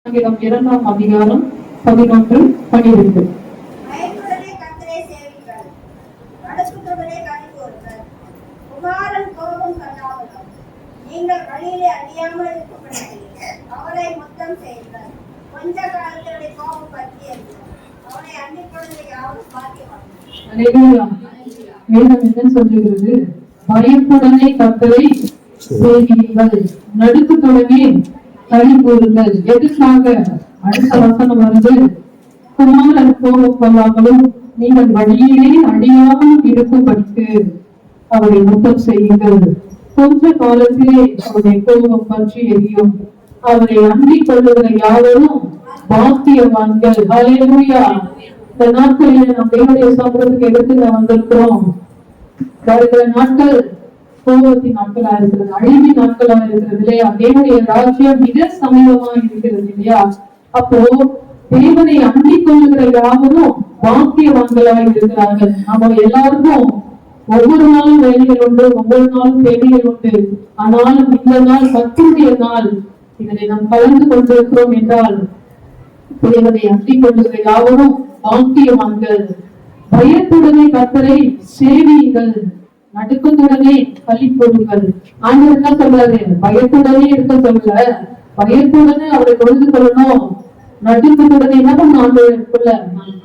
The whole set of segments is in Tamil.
2ஆம் அதிகாரம் 11, 12. நீங்கள் வழியிலே அழியாமல் இருக்கப்படவில்லை. அவரை முத்தம் செய்யுங்கள். கொஞ்ச காலத்தினுடைய கோபம் பற்றியது. அவனை அன்னிப்படுவதை யாரும் பாக்கியவான்கள். வேதம் என்ன சொல்லுகிறது? பயத்துடனே கர்த்தரை சேவியுங்கள், நடுக்கத்துடனே களி கூறுங்கள். எதுக்காக? அடுத்த வசனம் வந்து, குமாரன் கோபம் கொள்ளாமலும் நீங்கள் வழியிலே அழியாமல் இருக்கும்படிக்கு அவரை முத்தம் செய்யுங்கள். கொஞ்ச காலத்திலே அவருடைய கோபம் பற்றி எரியும். அவரை அண்டிக் கொள்ளுகிற யாவரும் பாக்கியவான்கள். ஹல்லேலூயா. இந்த நாட்களில் நம் தேவனுடைய சமூகத்துக்கு எடுத்து வந்திருக்கிறோம். வருகிற நாட்கள் கோபத்தின் நாட்களா இருக்கிறது, அழிவின் நாட்களா இருக்கிறது இல்லையா? தேவனுடைய ராஜ்யம் மிக சமீபமா இருக்கிறது இல்லையா? அப்போ தேவனை அண்டிக் கொள்ளுகிற யாவரும் பாக்கியவான்களா இருக்கிறார்கள். நம்ம எல்லாருக்கும் ஒவ்வொரு நாளும் வேலைகள் உண்டு, ஒவ்வொரு நாளும் தேவைகள் உண்டு. ஆனாலும் இந்த நாள் கர்த்தருடைய நாள். இதனை நாம் கலந்து கொண்டிருக்கிறோம் என்றால் தேவனை அண்டிக் கொள்ளுகிற யாவரும் பாக்கியவான்கள். பயத்துடனே கர்த்தரை சேவியுங்கள், நடுக்கத்துடனே களி கூறுங்கள். ஆண்டவர் என்ன சொல்றாரு? பயத்துடனே இருக்க சொல்ல, பயத்துடனே அவரை தொழுது கொள்ளணும். நடுக்கத்துடனே என்ன பண்ண? ஆண்டவருக்குள்ள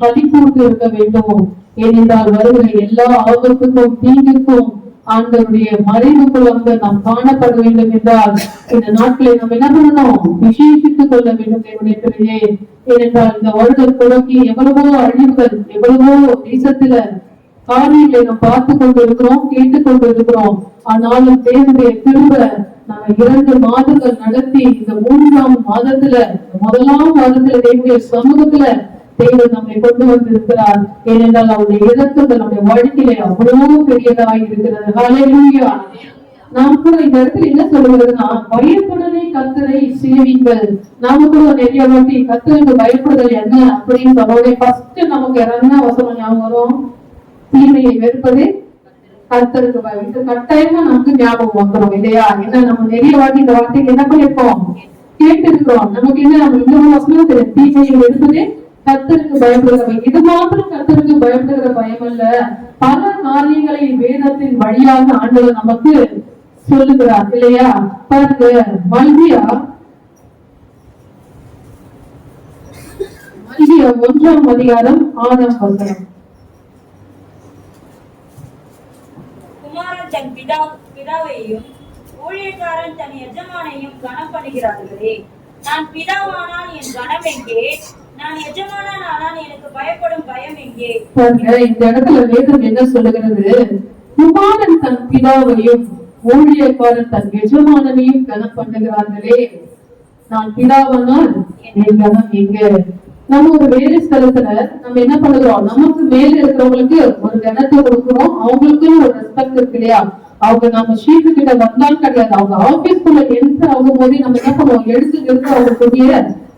களி கூர்ந்து இருக்க வேண்டும். ஏனென்றால் வருகிற எல்லா ஆபத்துக்கும் தீங்குக்கும் ஆண்டவருடைய மறைவுக்குள் வந்து நாம் காணப்பட வேண்டும் என்றால் இந்த நாட்களை நாம் என்ன பண்ணணும்? விசேஷித்துக் கொள்ள வேண்டும் தேவனே. ஏனென்றால் இந்த வருடம் தொடங்கி எவ்வளவோ அழிவுகள், எவ்வளவோ தேசத்துல காரியங்களை நாம் பார்த்து கொண்டு இருக்கிறோம், கேட்டுக் கொண்டு இருக்கிறோம். ஆனாலும் தேவனுடைய திரும்ப நம்ம 2 மாதங்கள் நடத்தி இந்த 3ஆம் மாதத்துல, முதலாம் மாதத்துல தேவனுடைய சமூகத்துல தேவன் நம்மை கொண்டு வந்திருக்கிறார். ஏனென்றால் அவருடைய இறக்கங்கள் நம்முடைய வாழ்க்கையில அவ்வளவு பெரியதாக இருக்கிறது. ஹல்லேலூயா. நாம் கூட இந்த இடத்துல என்ன சொல்லுகிறதுனா, பயத்துடனே கர்த்தரை சேவிங்கள். நாம கூட நிறைய வாட்டி கர்த்தருக்கு பயப்படுதல் என்ன அப்படின்னு சொல்லுவோம். ஃபர்ஸ்ட் நமக்கு என்ன வசனம் ஞாபகம் வரும்? தீமையை வெறுப்பது கர்த்தருக்கு பயந்து. கட்டாயமா நமக்கு ஞாபகம் வந்துடும் இல்லையா? ஏன்னா நம்ம நிறைய வாட்டி இந்த வார்த்தைக்கு என்ன பண்ணிருக்கோம், கேட்டு இருக்கிறோம். நமக்கு என்ன, நம்ம இன்னொரு வசனம் தெரியும், தீமையை வெறுப்பது கர்த்தருக்கு பயப்படுகிற. இது மாத்திரம் கர்த்தருக்கு பயப்படுகிற பயம் அல்ல, பல காரியங்களை வேதத்தின் வழியாக ஆண்டவர் நமக்கு சொல்லுகிறார் இல்லையா? பாருங்க, மல்கியா 1ஆம் அதிகாரம் 6ஆம் வசனம். குமாரன் தன் பிதாவையும் ஊழியக்காரன் தன் எஜமானையும் கனம் பண்ணுகிறார்களே. நான் பிதாவானால் என் கனம் எங்கே? நான் எஜமானானால் எனக்கு பயப்படும் பயம் எங்கே? இந்த இடத்துல வேதம் என்ன சொல்லுகிறது? குமாரன் தன் பிதாவையும் ஊழியக்காரன் தன் எஜமானையும் கனம் பண்ணுகிறார்களே. நான் பிதாவானால் என் கனம் எங்கே? நம்ம ஒரு வேலை ஸ்தலத்துல நம்ம என்ன பண்ணுறோம்? நமக்கு மேல இருக்கிறவங்களுக்கு ஒரு கனத்தை கொடுக்கிறோம், அவங்களுக்கு ஒரு ரெஸ்பெக்ட் இருக்கு இல்லையா? அவங்க நம்ம ஷீட்டு கிட்ட வந்தாலும் கிடையாது, அவங்க ஆபீஸ்குள்ள என்டர் ஆகும் போதே நம்ம என்ன பண்ணுவோம்? எடுத்து அவங்களுடைய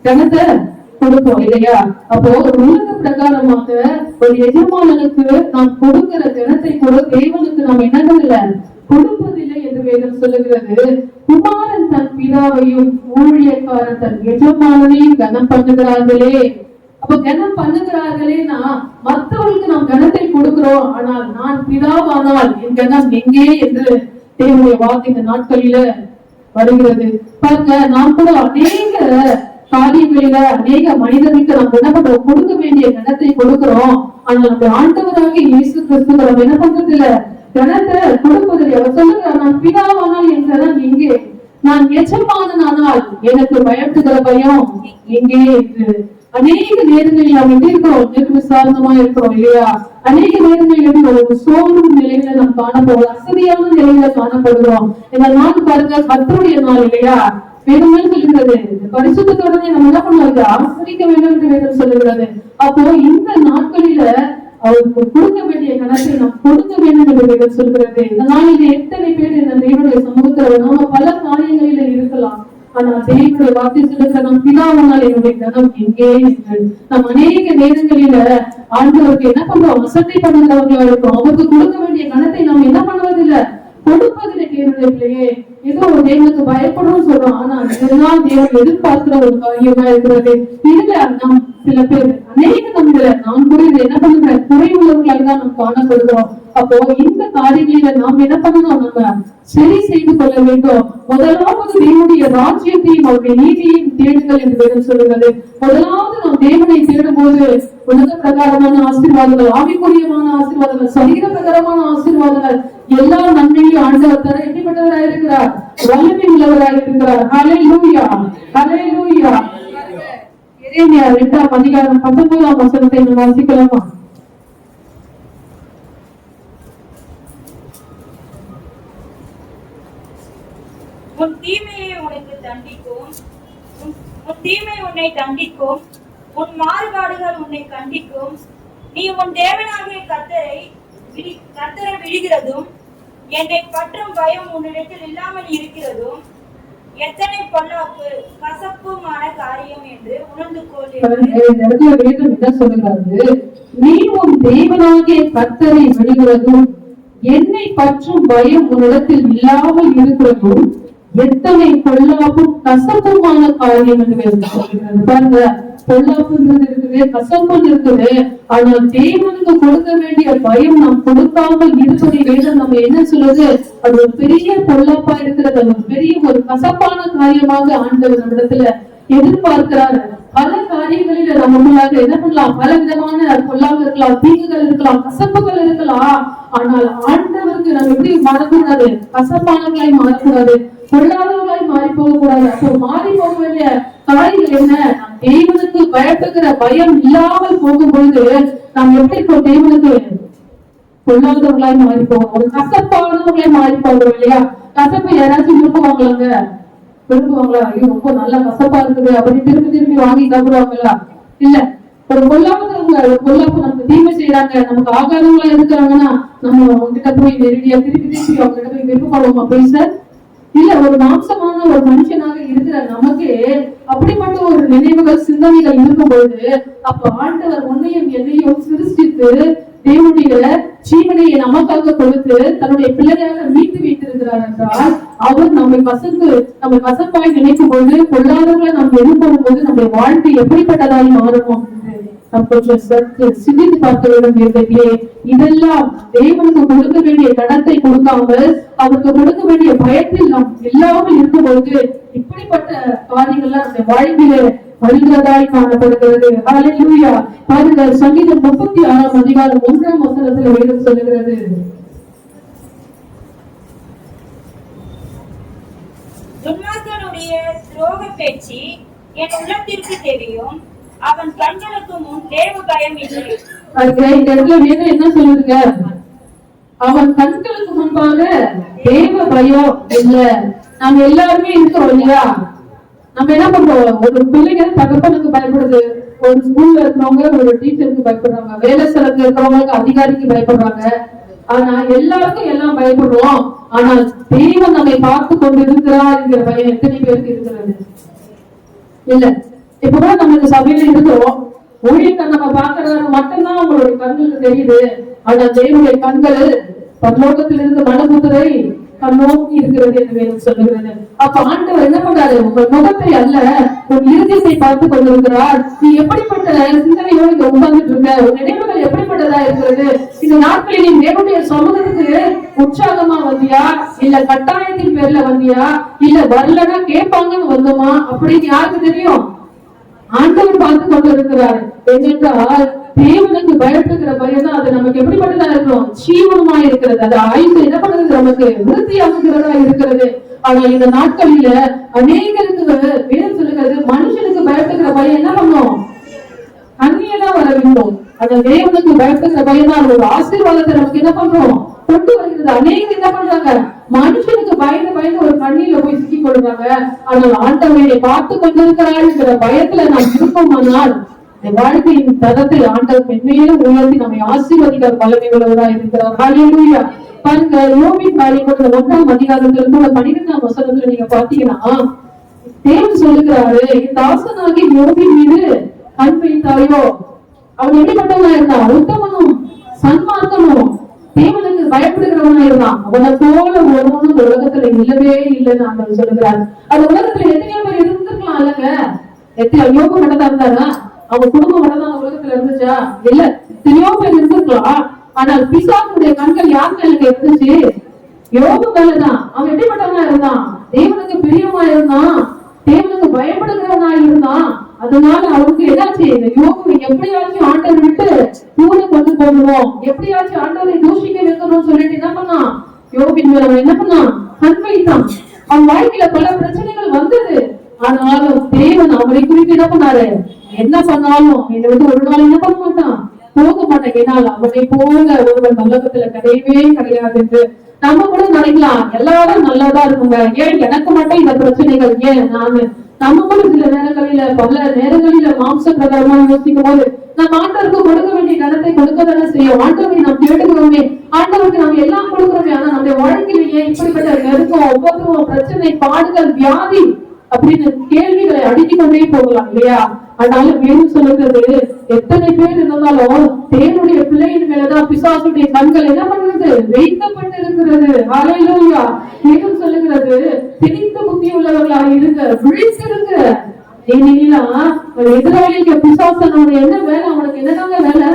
கனத்தை கொடுப்போம் இல்லையா? அப்போ உலக பிரகாரமாக ஒரு எஜமானனுக்கு நாம் கொடுக்கிற கனத்தை கூட தேவனுக்கு நாம் என்னதில்லை, கொடுப்பதில்லை என்று வேதம் சொல்லுகிறது. குமாரன் தன் பிதாவையும் ஊழியக்காரன் தன் எஜமானனையும் கனம் பண்ணுகிறார்களே. அப்ப கனம் பண்ணுகிறார்களேனா மற்றவர்களுக்கு நாம் கனத்தை கொடுக்கிறோம். ஆனால் நான் பிதாவானால் என் கனம் எங்கே என்று தேவனுடைய வார்த்தை இந்த நாட்களில வருகிறது. பாருங்க, நாம் கூட அநேக காரியங்களில அநேக மனிதர்களுக்கு நம்ம என்ன பண்றோம்? கொடுக்க வேண்டிய கனத்தை கொடுக்கிறோம். ஆனால் நம்ம ஆண்டவராக இயேசு கிறிஸ்து நம்ம என்ன பண்றது இல்ல, கனத்தை கொடுப்பதில்லை. அவர் சொல்லுகிறார், நான் பிதாவானால் என் கனம் எங்கே? நான் எஜமானனானால் எனக்கு பயப்படுகிற பயம் எங்கே என்று. அநேக நேரங்களில் நாம் எப்படி இருக்கிறோம்? நிர்விசாரணமா இருக்கிறோம் இல்லையா? அநேக நேரங்களில் ஒரு சோர்வு நிலையில நாம் காணப்படுவோம், அசதியான நிலையில காணப்படுகிறோம். இந்த நாள் பாருங்க, கர்த்தருடைய நாள் இல்லையா? வேதம் சொல்லுகிறது, பரிசுத்தத்துடனே நம்ம என்ன பண்ணுவாங்க? ஆசிரிக்க வேண்டும் என்று வேதம் சொல்லுகிறது. அப்போ இந்த நாட்களில அவருக்கு கொடுக்க வேண்டிய கணக்கை நாம் கொடுக்க வேண்டும் என்று வேதம் சொல்கிறது. இதனால் இது எத்தனை பேர் இந்த தேவனுடைய சமூகத்துல நாம பல காரியங்களில இருக்கலாம். ஆனா தேவனுடைய வார்த்தை சொல்லுகிற நம் பிதாவானால் என்னுடைய கனம் எங்கே என்று நாம் அநேக நேரங்களில ஆண்டவருக்கு என்ன பண்றோம்? அசட்டை பண்ணுகிறவர்களா இருக்கிறோம். அவருக்கு கொடுக்க வேண்டிய கணத்தை நாம் என்ன பண்ணுவதில்லை, கொடுப்பதில்லை. தேவனுடைய ஏதோ தேவனுக்கு பயப்படணும்னு சொல்றோம். ஆனா இதெல்லாம் தேவன் எதிர்பார்க்கிற ஒரு காரியமா இருக்கிறது. இதுல நம் சில பேர் அநேக நம்மள நாம் கூட இதை என்ன பண்ணுற குறை உள்ளவர்களாக தான் நாம் காணப்படுகிறோம். அப்போ இந்த காரியங்களில நாம் என்ன பண்ணணும், நம்ம சரி செய்து கொள்ள வேண்டும். முதலாவது தேவனுடைய ராஜ்யத்தையும் அவருடைய நீதியையும் தேடுங்கள் என்று வேதம் சொல்லுகிறது. முதலாவது நாம் தேவனை தேடும் போது உலக பிரகாரமான ஆசீர்வாதங்கள், ஆவிக்குரியமான ஆசீர்வாதங்கள், சரீர பிரகாரமான ஆசீர்வாதங்கள், எல்லா நன்மையும் ஆண்டவர் தர எப்படிப்பட்டவராக இருக்கிறார், வல்லமை உள்ளவராக இருக்கிறார். ஹல்லேலூயா, ஹல்லேலூயா. எரேமியா 2ஆம் அதிகாரம் 19ஆம் வசனத்தை நாம் வாசிக்கலாமா? உன் தீமையை உனக்கு தண்டிக்கும், உன் தீமை உன்னை தண்டிக்கும், உன் மாறுபாடுகள் உன்னை கண்டிக்கும். நீ உன் தேவனாகிய கர்த்தரை விழுகிறதும் என்னை பற்றும் பயம் உன்னிடத்தில் இல்லாமல் இருக்கிறதும் எத்தனை பொல்லாப்பு கசப்புமான காரியம் என்று உணர்ந்து கொள். என்ன சொல்லுகிறது, நீ உன் தேவனாகிய கர்த்தரை விழுகிறதும் என்னை பற்றும் பயம் உன்னிடத்தில் இல்லாமல் இருக்கிறதும் எத்தனை பொல்லாப்பும் கசப்புமான காரியம் என்று சொல்லுகிறது. பாருங்க, பொல்லாப்புன்றது இருக்குது, கசப்பு இருக்குது. ஆனால் தேவனுக்கு கொடுக்க வேண்டிய பயம் நாம் கொடுக்காமல் இருப்பதை வேதம் நம்ம என்ன சொல்லுது, அது ஒரு பெரிய பொல்லாப்பா இருக்கிறது, அது ஒரு பெரிய ஒரு கசப்பான காரியமாக ஆண்டவர் நம்மிடத்துல எதிர்பார்க்கிறார். பல காரியங்களில நம்மளாக என்ன பண்ணலாம், பல விதமான பொல்லாங்க இருக்கலாம், தீங்குகள் இருக்கலாம், கசப்புகள் இருக்கலாம். ஆனால் ஆண்டவருக்கு நம்ம எப்படி மாறக்கூடாது, கசப்பானவர்களாய் மாறக்கூடாது, பொல்லாதவர்களாய் மாறி போகக்கூடாது. அப்போ மாறி போக வேண்டிய காரியங்கள் என்ன, தேவனுக்கு பயப்படுகிற பயம் இல்லாமல் போகும்பொழுது நாம் எப்படி இப்போ தேவனுக்கு பொல்லாதவர்களாய் மாறி போவோம், ஒரு கசப்பானவர்களாய் மாறி போகிறோம் இல்லையா? கசப்பை யாராச்சும் விரும்புவாங்களாங்க, விரும்புவாங்களா? ஐயோ ரொம்ப நல்லா கசப்பா இருக்குது அப்படி திரும்பி திரும்பி வாங்கி சாப்பிடுவாங்களா? இல்ல. ஒரு பொல்லாதவங்க, ஒரு பொல்லாப்பு நமக்கு தீமை செய்யறாங்க, நமக்கு ஆகாதவங்களா இருக்கிறாங்கன்னா நம்ம அவங்ககிட்ட போய் நெருடியா திருப்பி திருப்பி அவங்ககிட்ட போய் விருப்பப்படுவோமா பேச? இல்ல. ஒரு மாம்சமான ஒரு மனுஷனாக இருக்கிற நமக்கு அப்படிப்பட்ட ஒரு நினைவுகள், சிந்தனைகள் இருக்கும் பொழுது அப்ப ஆண்டவர் உன்னையும் என்னையும் சிருஷ்டித்து தேவனுடைய ஜீவனையை நமக்காக கொடுத்து தன்னுடைய பிள்ளையாக மீட்டு வைத்திருக்கிறார் என்றால் அவர் நம்மை கசப்பாய் நினைக்கும் போது, பொல்லாதவர்களை நாம் எதிர்கொள்ளும் போது நம்முடைய வாழ்க்கை எப்படிப்பட்டதாய் மாறும் நாம் கொஞ்சம் சற்று சிந்தித்து பார்க்க வேண்டும். இதெல்லாம் தேவனுக்கு கொடுக்க வேண்டிய கடத்தை கொடுக்காமல் அவருக்கு கொடுக்க வேண்டிய பயத்தில் நாம் இல்லாமல் இருக்கும் பொழுது இப்படிப்பட்ட காரியங்கள்லாம் நம்முடைய வாழ்க்கையில வருகிறதாய் காணப்படுகிறது. ஹல்லேலூயா. பாருங்க, சங்கீதம் 36ஆம் அதிகாரம் 1ஆம் வசனத்துல வேதம் சொல்லுகிறது, துன்மார்க்கனுடைய துரோக பேச்சு என் உள்ளத்திற்கு தெரியும், அவன் கண்களுக்கு முன் தேவ பயம் இல்லை. இந்த இடத்துல வேதம் என்ன சொல்லுங்க, அவன் கண்களுக்கு முன்பாக தேவ பயம் இல்ல. நாம எல்லாருமே இருக்கிறோம் இல்லையா? நம்ம என்ன பண்றோம், ஒரு பிள்ளைங்க தகப்பனுக்கு பயப்படுது, ஒரு ஸ்கூல்ல இருக்கிறவங்க ஒரு டீச்சருக்கு பயப்படுறாங்க, வேலை ஸ்தலத்துல இருக்கிறவங்களுக்கு அதிகாரிக்கு பயப்படுறாங்க. ஆனா எல்லாருக்கும் எல்லாம் பயப்படுறோம். ஆனால் தெய்வம் நம்மை பார்த்து கொண்டு இருக்கிறார் என்கிற பயம் எத்தனை பேருக்கு இருக்கிறது? இல்ல. இப்பதான் நமக்கு சபையில இருக்கிறோம், ஊழியத்தை நம்ம பாக்குறது மட்டும்தான் உங்களுடைய கண்களுக்கு தெரியுது. ஆனா தேவனுடைய கண்கள் பரலோகத்திலிருந்து மனமுத்திரை கண்ணோக்கி இருக்கிறது என்று வேதம் சொல்லுகிறது. அப்ப ஆண்டவர் என்ன பண்றாரு, உங்கள் முகத்தை அல்ல உன் இருதயத்தை பார்த்து கொண்டிருக்கிறார். நீ எப்படிப்பட்ட சிந்தனையோடு இங்க உட்கார்ந்துட்டு இருக்க, உன் நினைவுகள் எப்படிப்பட்டதா இருக்கிறது? இந்த நாட்களில் நீ தேவனுடைய சமூகத்துக்கு உற்சாகமா வந்தியா, இல்ல கட்டாயத்தின் பேர்ல வந்தியா, இல்ல வரலன்னா கேட்பாங்கன்னு வந்தோமா அப்படின்னு யாருக்கு தெரியும்? ஆண்டவர் பார்த்து கொண்டு இருக்கிறார். ஏனென்றால் தேவனுக்கு பயப்படுகிற பயம் தான் அது நமக்கு எப்படிப்பட்டதா இருக்கணும், ஜீவனமா இருக்கிறது. அது ஆயுத என்ன பண்ணுறது, நமக்கு விருத்தியாகிறதா இருக்கிறது. ஆனால் இந்த நாட்களில அநேகருக்கு வேதம் சொல்லுகிறது, மனுஷனுக்கு பயப்படுகிற பயம் என்ன பண்ணும், கண்ணியதான் வர வேண்டும். அந்த தேவனுக்கு பயப்படுகிற பயம் தான் ஒரு ஆசீர்வாதத்தை நமக்கு என்ன பண்றோம், கொண்டு வருகிறது. அநேகர் என்ன பண்றாங்க, மனுஷனுக்கு பயந்து ஒரு கண்ணியில போய் சிக்கி கொள்றாங்க. ஆனால் ஆண்டவரை பார்த்து கொண்டிருக்கிறார் பயத்துல நாம் இருப்போமானால் வாழ்க்கையின் தரத்தை ஆண்டவர் மென்மேலும் உயர்த்தி நம்மை ஆசீர்வதிக்க வல்லமை உள்ளவராக இருக்கிறார். ஹல்லேலூயா. பாருங்க, யோபின் காரியங்கள் 1ஆம் அதிகாரத்துல 12ஆம் வசனத்துல நீங்க பாத்தீங்கன்னா தேவன் சொல்லுகிறாரு, இந்த தாசனாகி யோபின் மீது கண் வைத்தாயோ. அவன் எப்படிப்பட்டவனா இருந்தா, உத்தமனும் சன்மார்க்கமும் தேவனுக்கு பயப்படுகிறவனா இருந்தான். அவனை போல ஒருவனும் இந்த உலகத்துல இல்லவே இல்லைன்னு ஆண்டவர் சொல்லுகிறார். அந்த உலகத்துல எத்தனையோ பேர் இருந்திருக்கலாம் இல்லங்க. யோபு மட்டும் தான் இருந்தாரா? அவங்க குடும்பம் மட்டும் தான் அந்த உலகத்துல இருந்துச்சா? இல்ல, எத்தனையோ பேர் இருந்திருக்கலாம். ஆனால் பிசாசுடைய கண்கள் யார் மேல இருந்துச்சு? யோபு மேலதான். அவன் எப்படிப்பட்டவனா இருந்தான்? தேவனுக்கு பிரியமா இருந்தான், தேவனுக்கு பயப்படுகிறவனா இருந்தான். அதனால அவருக்கு என்னாச்சு? இந்த யோபு எப்படியாச்சும் ஆண்டவர் விட்டு தூர கொண்டு போகணும், எப்படியாச்சும் ஆண்டவரை தூஷிக்க வைக்கணும்னு சொல்லிட்டு என்ன பண்ணான்? யோபின் மேல அவன் என்ன பண்ணான்? கண் வைத்தான். அவன் வாழ்க்கையில பல பிரச்சனைகள் வந்தது. ஆனாலும் தேவன் அவரை குறித்து என்ன பண்ணாரு? என்ன பண்ணாலும் என்னை விட்டு ஒரு நாள் என்ன பண்ண மாட்டான், போக மாட்டேன். ஏன்னால் அவனை போல ஒருவன் உலகத்துல கிடையவே கிடையாது என்று நம்ம கூட நினைக்கலாம். எல்லாரும் நல்லாதான் இருக்குங்க, ஏன் எனக்கு மட்டும் இந்த பிரச்சனைகள், ஏன் நானு? நம்ம கூட சில நேரங்களில பல நேரங்களில மாம்ச பிரகாரமா யோசிக்கும் போது நம்ம ஆண்டவருக்கு கொடுக்க வேண்டிய கணத்தை கொடுக்க தானே செய்யும். ஆண்டவரை நாம் கேட்டுக்கிறோமே, ஆண்டவருக்கு நாம் எல்லாம் கொடுக்கிறோமே. ஆனா நம்முடைய வாழ்க்கையிலேயே இப்படிப்பட்ட நெருக்கம், உபத்திரவம், பிரச்சனை, பாடுகள், வியாதி அப்படின்னு கேள்விகளை அடுக்கிக் கொண்டே போகலாம் இல்லையா? அதனால வேணும் சொல்லுகிறது, எத்தனை பேர் இருந்தாலும் தேவனுடைய பிள்ளையின் மேலதான் பிசாசுடைய கண்கள் என்ன பண்ணுறது? வைக்கப்பட்டு இருக்கிறது. ஹல்லேலூயா. வேணும் சொல்லுகிறது, திணித்த புத்தி உள்ளவர்களாக இருங்க, விழித்திருங்க. ஏனெனிலா எதிராளிக்கு பிசாசனோட என்ன வேலை? அவனுக்கு என்னதாங்க வேலை?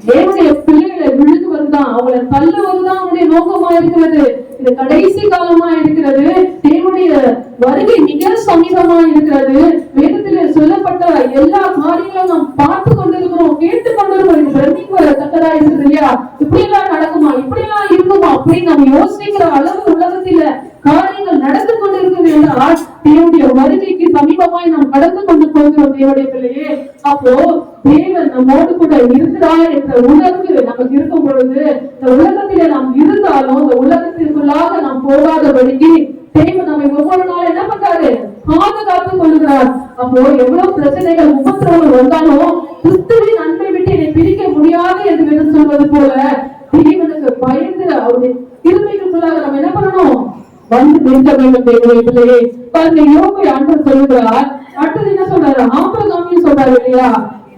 தேவனுடைய பிள்ளைகளை விழுங்குவதுதான், அவங்களை தள்ளுவதுதான் அவனுடைய நோக்கமா இருக்கிறது. இது கடைசி காலமா இருக்கிறது. தேவனுடைய வருகை மிக சமீபமா இருக்கிறது. வேதத்திலே சொல்லப்பட்ட எல்லா காரியங்களும் நாம் பார்த்து கொண்டிருக்கிறோம், கேட்டு கொண்டிருக்கிறோம். பிரமிக்கத்தக்கதா இருக்குது இல்லையா? இப்படி எல்லாம் நடக்குமா, இப்படி எல்லாம் இருக்குமா அப்படின்னு நம்ம யோசிக்கிற அளவு உலகத்தில காரியங்கள் நடந்து கொண்டிருக்கிறது என்றால் தேவனுடைய வருகைக்கு சமீபமாய் நாம் கடந்து கொண்டு போகிறோம் தேவனுடைய பிள்ளையே. அப்போ தேவன் நம்மோடு கூட இருக்கிறார் என்ற உணர்வு நமக்கு இருக்கும் பொழுது இந்த உலகத்திலே நாம் இருந்தாலும் இந்த உலகத்திற்குள்ளாக நாம் போகாதபடிக்கு தேவன் நம்மை ஒவ்வொரு நாள் என்ன பண்றாரு? பாதுகாத்துக் கொள்கிறார். அப்போ எவ்வளவு பிரச்சனைகள், உபத்திரவங்கள் வந்தாலும் கிறிஸ்துவின் அன்பை விட்டு என்னை பிரிக்க முடியாது என்று சொல்வது போல தேவனுக்கு பயந்து அவருடைய கிருபைக்குள்ளாக நம்ம என்ன பண்ணணும்? வந்து நிற்க வேண்டும் தேவனுடைய பிள்ளையே. பாருங்க, யோபை ஆண்டவர் சொல்லுகிறார். அடுத்தது என்ன சொல்றாரு? ஆபிரகாமையும் சொல்றாரு இல்லையா?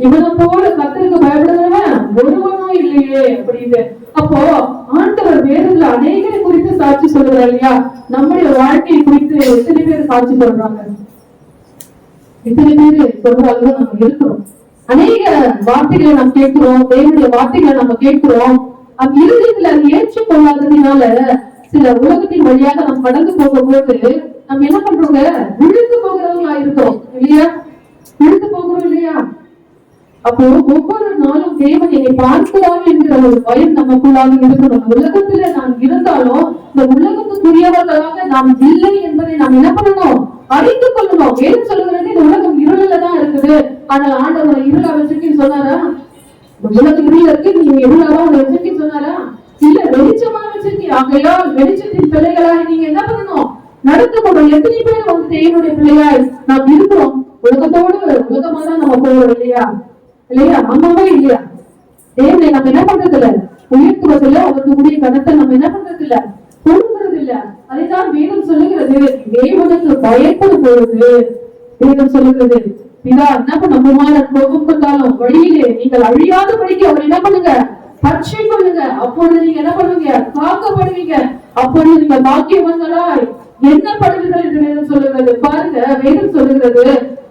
இவனை போல கர்த்தருக்கு பயப்படுகிறவன் ஒருவனும் இல்லையே அப்படின்னு. அப்போ ஆண்டவர் வேதத்துல அநேகரை குறித்து சாட்சி சொல்றாரு இல்லையா? நம்முடைய வாழ்க்கையை குறித்து எத்தனை பேர் சாட்சி சொல்றாங்க? எத்தனை பேர் சொல்றாங்க? நம்ம இருக்கிறோம். அநேக வார்த்தைகளை நாம் கேட்கிறோம், தேவனுடைய வார்த்தைகளை நம்ம கேட்கிறோம். அந்த இறுதியில் அதை ஏற்றுக்கொள்ளாததுனால சில உலகத்தின் வழியாக நாம் கடந்து போகும்போது நம்ம என்ன பண்றோங்க? விழுந்து போகிறவங்களா இருக்கிறோம் இல்லையா? விழுந்து போகிறோம் இல்லையா? அப்போ ஒவ்வொரு நாளும் தேவன் என்னை பார்க்கிறார் என்கிற ஒரு பயம் நமக்குள்ளாக இருக்கணும். உலகத்துல நாம் இருந்தாலும் இந்த உலகத்துக்குரியவர்களாக நாம் இல்லை என்பதை நாம் என்ன பண்ணணும்? அறிந்து கொள்ளணும். வேறு சொல்லுகிறது, இந்த உலகம் இருளில தான் இருக்குது. ஆனால் ஆண்டவர் இருளா வச்சிருக்கேன்னு சொன்னாரா? உலகம் இருள இருக்கு, நீங்க இருளாதான் உங்களை வச்சிருக்கேன்னு சொன்னாரா? இல்ல, வெளிச்சமா வச்சிருக்கீங்க. ஆகையால் வெளிச்சத்தின் பிள்ளைகளாக நீங்க என்ன பண்ணணும்? நடந்து கொள்ளும். எத்தனை பேர் வந்து தேவனுடைய பிள்ளையாய் நாம் இருக்கிறோம்? உலகத்தோடு உலகமா தான் நம்ம போறோம் இல்லையா? இல்லையா? அம்மாவே இல்லையா? தேவனை நம்ம என்ன பண்றது இல்ல, உயர்த்துவதில்லை. அவருக்கு கூடிய கணத்தை நம்ம என்ன பண்றது இல்ல, கொடுக்கிறது இல்ல. அதைதான் வேதம் சொல்லுகிறது. தேவனுக்கு பயப்படும் பொழுது வேதம் சொல்லுகிறது, பிதா என்ன பண்ண கோபம் கொண்டாலும் வழியிலே நீங்கள் அழியாதபடிக்கு அவர் என்ன பண்ணுங்க? பற்றி கொள்ளுங்க. அப்பொழுது நீங்க என்ன பண்ணுவீங்க? காக்கப்படுவீங்க. அப்பொழுது நீங்க பாக்கியவன்களாய் எண்ணப்படுவீர்கள் என்று வேதம் சொல்லுகிறது. பாருங்க, வேதம் சொல்லுகிறது,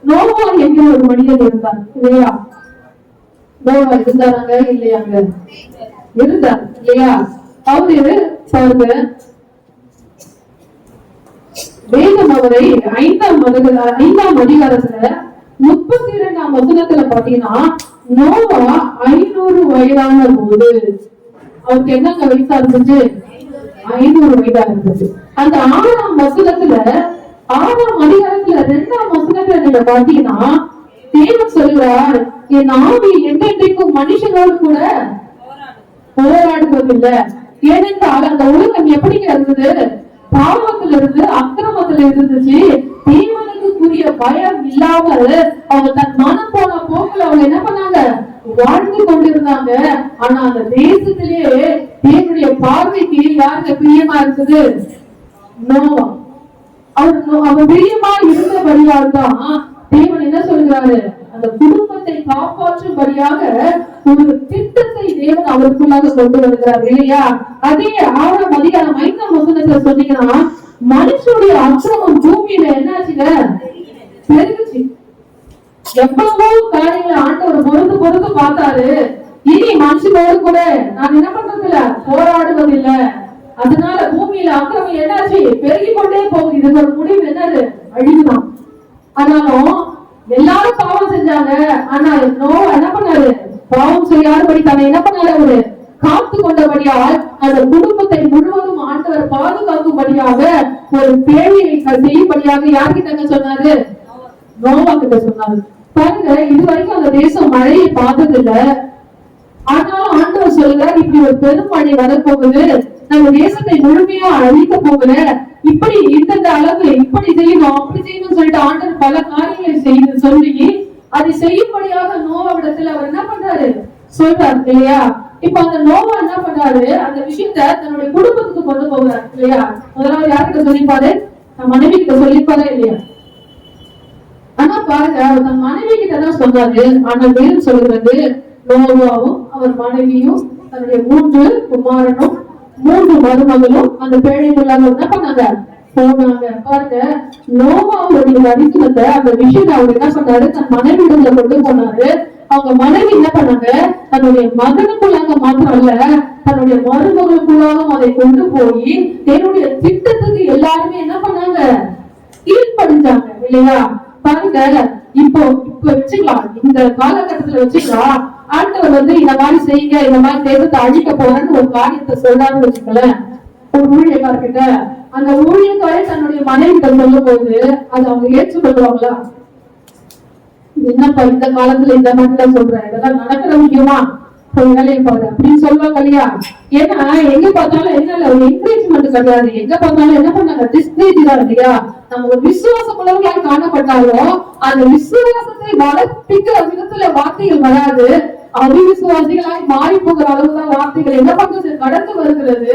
நோவா என்கிற ஒரு மனிதன் இருந்தார் இல்லையா? நோவா இருந்தாங்க இல்லையாங்க? இருந்தார் இல்லையா? அவரு பாருங்க, வேதம் அவரை 5ஆம் அதிகாரத்துல 32ஆம் வசனத்துல பாத்தீங்கன்னா, நோவா 500 வயதான போது அவருக்கு என்னங்க வயசா இருந்துச்சு? 500 வயதா இருந்துச்சு. அந்த 6ஆம் வசனத்துல 6ஆம் அதிகாரத்துல 2ஆம் வசனத்துல நீங்க பாத்தீங்கன்னா தேவன் சொல்றார், என் ஆவி என்றைக்கும் மனுஷனோடு கூட போராடுவதில்லை. ஏனென்றால் அந்த உலகம் எப்படிங்க இருந்தது? பாவத்துல இருந்து, அக்கிரமத்துல இருந்துச்சு. தேவனுக்குரிய பயம் இல்லாமல் அவங்க தன் மனம் போன போக்குல அவங்க என்ன பண்ணாங்க? வாழ்ந்து கொண்டிருந்தாங்க. ஆனா அந்த தேசத்திலேயே தேவனுடைய பார்வைக்கு யாருக்கு பிரியமா இருக்குது? நோவா. அவர் பிரியமா இருந்தபடியால் தான் தேவன் என்ன சொல்கிறாரு? அந்த அந்த குடும்பத்தை காப்பாற்றும்படியாக ஒரு திட்டத்தை தேவன் அவருக்குள்ளாக கொண்டு வருகிறார் இல்லையா? அதே 6ஆம் அதிகாரம் 5ஆம் வசனத்துல சொன்னீங்கன்னா, மனுஷனுடைய அக்கிரமம் பூமியில என்னாச்சுங்க? பெருகுச்சு. எவ்வளவோ காரியங்களை ஆண்டவர் பொறுத்து பொறுத்து பார்த்தாரு. இனி மனுஷனோடு கூட நான் என்ன பண்றது இல்ல, போராடுவதில்லை. அதனால பூமியில அக்கிரமம் என்னாச்சு? பெருகி கொண்டே போகுது. இது ஒரு முடிவு என்னது? அழிவுதான். ஆனாலும் எல்லாரும் பாவம் செஞ்சாங்க. ஆனா நோவா என்ன பண்ணாரு? பாவம் செய்யாதபடி தன்னை என்ன பண்ணாரு? அவரு காத்து கொண்டபடியால் அந்த குடும்பத்தை முழுவதும் ஆண்டவர் பாதுகாக்கும்படியாக ஒரு பேழையை செய்யும்படியாக யார்கிட்ட சொன்னாரு? நோவா கிட்ட சொன்னாரு. பாருங்க, இதுவரைக்கும் அந்த தேசம் மழையை பார்த்தது இல்ல. ஆனாலும் ஆண்டவர் சொல்லுறாரு, இப்படி ஒரு பெரும் மழை வரப்போகுது, நம்ம தேசத்தை முழுமையா அழிக்க போகுது, இப்படி இந்த அளவு இப்படி செய்யணும் அப்படி செய்யணும் சொல்லிட்டு ஆண்டவர் பல காரியங்களை செய்து சொல்லி அதை செய்யும்படியாக நோவாவிடத்துல அவர் என்ன பண்றாரு? சொல்றாரு இல்லையா? இப்ப அந்த நோவா என்ன பண்றாரு? அந்த விஷயத்த தன்னுடைய குடும்பத்துக்கு கொண்டு போகிறார் இல்லையா? முதலாவது யார்கிட்ட சொல்லிப்பாரு? தன் மனைவி கிட்ட சொல்லிப்பாரா இல்லையா? ஆனா பாருங்க, அவர் தன் மனைவி கிட்டதான் சொன்னாரு. ஆனா வேறு சொல்லுறது, நோவாவும் அவர் மனைவியும் தன்னுடைய 3 குமாரனும் 3 மருமகளும் அந்த பேழைக்குள்ளாக என்ன பண்ணாங்க? போனாங்க. பாருங்க, நோவாவுடைய தரிசனத்தை அந்த விஷயத்தை அவர் என்ன பண்ணாரு? தன் மனைவியிடத்துல கொண்டு போனாரு. அவங்க மனைவி என்ன பண்ணாங்க? தன்னுடைய மகனுக்குள்ளாக மாத்திரம் அல்ல, தன்னுடைய மருமகளுக்குள்ளாகவும் அதை கொண்டு போய் என்னுடைய திட்டத்துக்கு எல்லாருமே என்ன பண்ணாங்க? கீழ்படிஞ்சாங்க இல்லையா? பாருங்க, இப்போ வச்சுக்கலாம், இந்த காலகட்டத்துல வச்சுக்கலாம். ஆண்டவர் இந்த மாதிரி செய்யுங்க, இந்த மாதிரி தேசத்தை அழிக்க போறேன்னு ஒரு காரியத்தை சொல்றான்னு வச்சுக்கலேன். ஒரு ஊழியக்காரர்கிட்ட அந்த ஊழியக்காரை தன்னுடைய மனைவி கிட்ட சொல்லும் போது அது அவங்க ஏற்றுக்கொள்வாங்களா? என்னப்பா இந்த காலத்துல இந்த மாதிரி சொல்ற, இதெல்லாம் நடக்கிற விஷயமா, வேலையை பாரு அப்படின்னு சொல்லுவாங்க இல்லையா? ஏன்னா எங்க பார்த்தாலும் என்ன ஒரு என்கரேஜ்மெண்ட் கிடையாது. எங்க பார்த்தாலும் என்ன பண்ணாங்க? டிஸ்கரேஜ் தான் இல்லையா? நம்ம ஒரு விசுவாசம் உள்ளவர்களால் காணப்பட்டாலும் அந்த விசுவாசத்தை வளர்ப்பிக்கிற விதத்துல வார்த்தைகள் வராது. அவிசுவாசிகளாய் மாறி போகிற அளவுதான் வார்த்தைகள் என்ன பண்றது? கடந்து வருகிறது.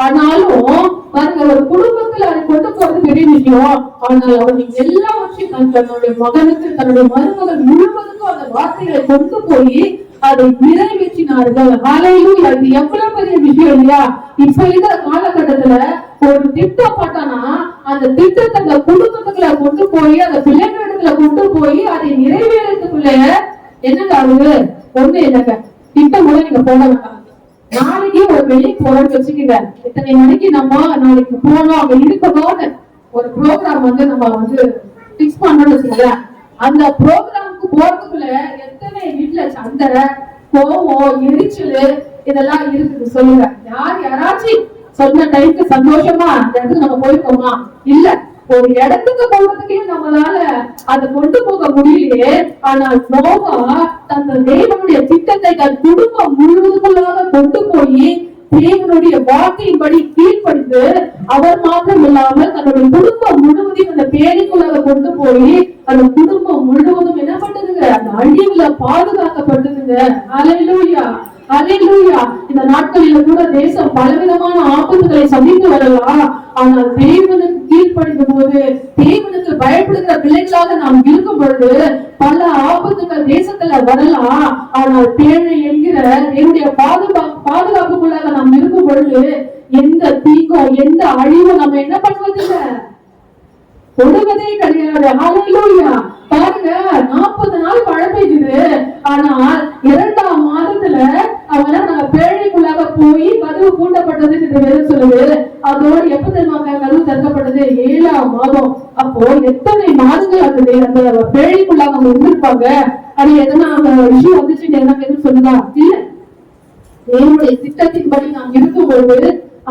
ஆனாலும் பாருங்க, ஒரு குடும்பத்துல அதை கொண்டு போறது பெரிய விஷயம். ஆனால் அவர் எல்லாவற்றையும் தன்னுடைய மகனுக்கு தன்னுடைய மருமகள் முழுவதுக்கும் அந்த வார்த்தைகளை கொண்டு போய் அதை நிறைவேற்றினார்கள். ஹல்லேலூயா! இது எவ்வளவு பெரிய விஷயம் இல்லையா? இப்ப இருக்கிற காலகட்டத்துல ஒரு திட்டம் போட்டானா அந்த திட்டத்தை அந்த குடும்பத்துக்குள்ள கொண்டு போய் அந்த பிள்ளைகளிடத்துல கொண்டு போய் அதை நிறைவேறதுக்குள்ள என்னங்க ஆகுது? ஒண்ணு என்னங்க, திட்டம் கூட நீங்க போட வேண்டாம். நாளைக்கு ஒரு வெளியே போறோம்னு வச்சுக்கீங்க, இத்தனை மணிக்கு நம்ம நாளைக்கு போனோம் அங்க இருக்கணும்னு ஒரு ப்ரோக்ராம் நம்ம பிக்ஸ் பண்ணணும்னு வச்சுக்கோங்க. அந்த ப்ரோக்ராமுக்கு போறதுக்குள்ள எத்தனை வீட்டுல சண்டை, கோவம், எரிச்சல் இதெல்லாம் இருக்குது சொல்லுங்க. யாராச்சும் சொன்ன டைமுக்கு சந்தோஷமா அந்த இடத்துக்கு நம்ம போயிருக்கோமா? இல்ல. ஒரு இடத்துக்கு போறதுக்கே நம்மளால அதை கொண்டு போக முடியலையே. ஆனால் நோவா தந்த தேவனுடைய திட்டத்தை தன் குடும்பம் முழுவதுக்குள்ளாக கொண்டு போய் தேவனுடைய வார்த்தையின்படி கீழ்ப்படிந்து அவர் மாத்திரம் இல்லாமல் தன்னுடைய குடும்பம் முழுவதையும் அந்த பேழைக்குள்ளாக கொண்டு போய் அந்த குடும்பம் முழுவதும் என்ன பண்ணதுங்க? அந்த அழிவுல பாதுகாக்கப்பட்டதுங்க. ஹல்லேலூயா! ஹல்லேலூயா! இந்த நாட்களில் கூட தேசம் பலவிதமான ஆபத்துகளை சந்தித்து வரலாம். ஆனால் தேவனுக்கு கீழ்ப்படிந்த போது, தேவனுக்கு பயப்படுகிற பிள்ளைகளாக நாம் இருக்கும் பொழுது பல ஆபத்துகள் தேசத்துல வரலாம். ஆனால் பேழை என்கிற என்னுடைய பாதுகாப்புக்குள்ளாக நாம் இருக்கும் பொழுது எந்த தீங்கோ எந்த அழிவும் நம்ம என்ன பண்ணுவதில்லை, கொடுவதே கிடையாது. ஹல்லேலூயா! பாருங்க, 40 நாள் மழை பெய்யுது. ஆனால் 2ஆம் மாதத்துல அவங்க நாங்க பேழைக்குள்ளாக போய் கதவு பூட்டப்பட்டது சொல்லுது. அதோடு எப்ப தெரியுமாங்க கதவு திறக்கப்பட்டது? 7ஆம் மாதம். அப்போ எத்தனை மாதங்கள் அந்த பேழைக்குள்ளாக அவங்க இருந்திருப்பாங்க. அது எதனா அந்த விஷயம் வந்துச்சு எனக்கு எதுவும் சொல்லுதா? இல்ல. என்னுடைய திட்டத்தின்படி நாம் இருக்கும்போது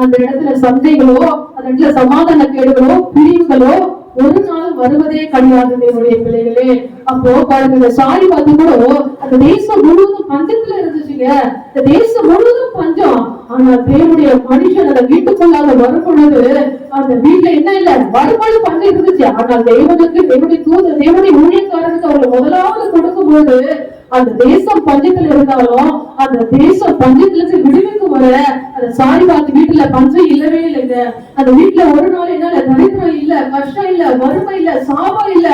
அந்த இடத்துல சந்தைகளோ அந்த இடத்துல சமாதான கேடுகளோ பிரிவுகளோ ஒரு நாள் வருவதே கிடையாது என்னுடைய பிள்ளைகளே. அப்போ பாருங்க, சாரி பார்த்து கூட அந்த தேசம் முழுவதும் பஞ்சத்துல இருந்துச்சுங்க. இந்த தேசம் முழுவதும் பஞ்சம். ஆனா தேவனுடைய மனுஷன் அந்த வீட்டுக்குள்ளாக வரும் பொழுது அந்த வீட்டுல என்ன இல்ல, வரும்போது பஞ்சம் இருந்துச்சு. ஆனால் தேவனுக்கு தேவனுடைய தூதர் தேவனுடைய ஊழியக்காரனுக்கு அவர்கள் முதலாவது கொடுக்கும் போது அந்த தேசம் பஞ்சத்துல இருந்தாலும் அந்த தேசம் பஞ்சத்துல இருந்து விடுவிக்கும் வர அந்த சாரி பார்த்து வீட்டுல பஞ்சம் இல்லவே இல்லைங்க. அந்த வீட்டுல ஒரு நாள் என்னால தரித்திரம் இல்ல. கஷ்டம் இல்ல, வறுமை இல்ல, சாபம் இல்ல,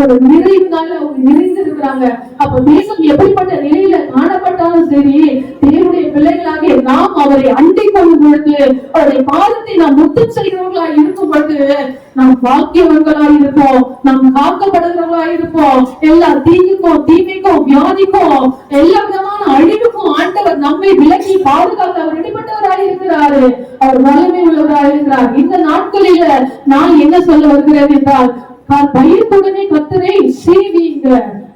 ஒரு நிறைவுனால அவங்க நிறைந்து இருக்கிறாங்க. அப்ப தேசம் எப்படிப்பட்ட நிலையில காணப்பட்டாலும் சரி, தேவனுடைய பிள்ளைகளாகிய நாம் அவரை அண்டிக் கொள்ளும் பொழுது, அவருடைய பாதத்தை நாம் முத்தம் செய்கிறவர்களா இருக்கும் பொழுது நாம் பாக்கியவர்களா இருப்போம், நாம் காக்கப்படுகிறவர்களா இருப்போம். எல்லா தீங்குக்கும், தீமைக்கும், வியாதிக்கும், எல்லா விதமான அழிவுக்கும் ஆண்டவர் நம்மை விலக்கி பாதுகாக்க அவர் இடைப்பட்டவராக இருக்கிறாரு. அவர் வலிமை உள்ளவராக இருக்கிறார். இந்த நாட்களில நான் என்ன சொல்ல வருகிறேன் என்றால், பயத்துடனே கர்த்தரை சேவியுங்க,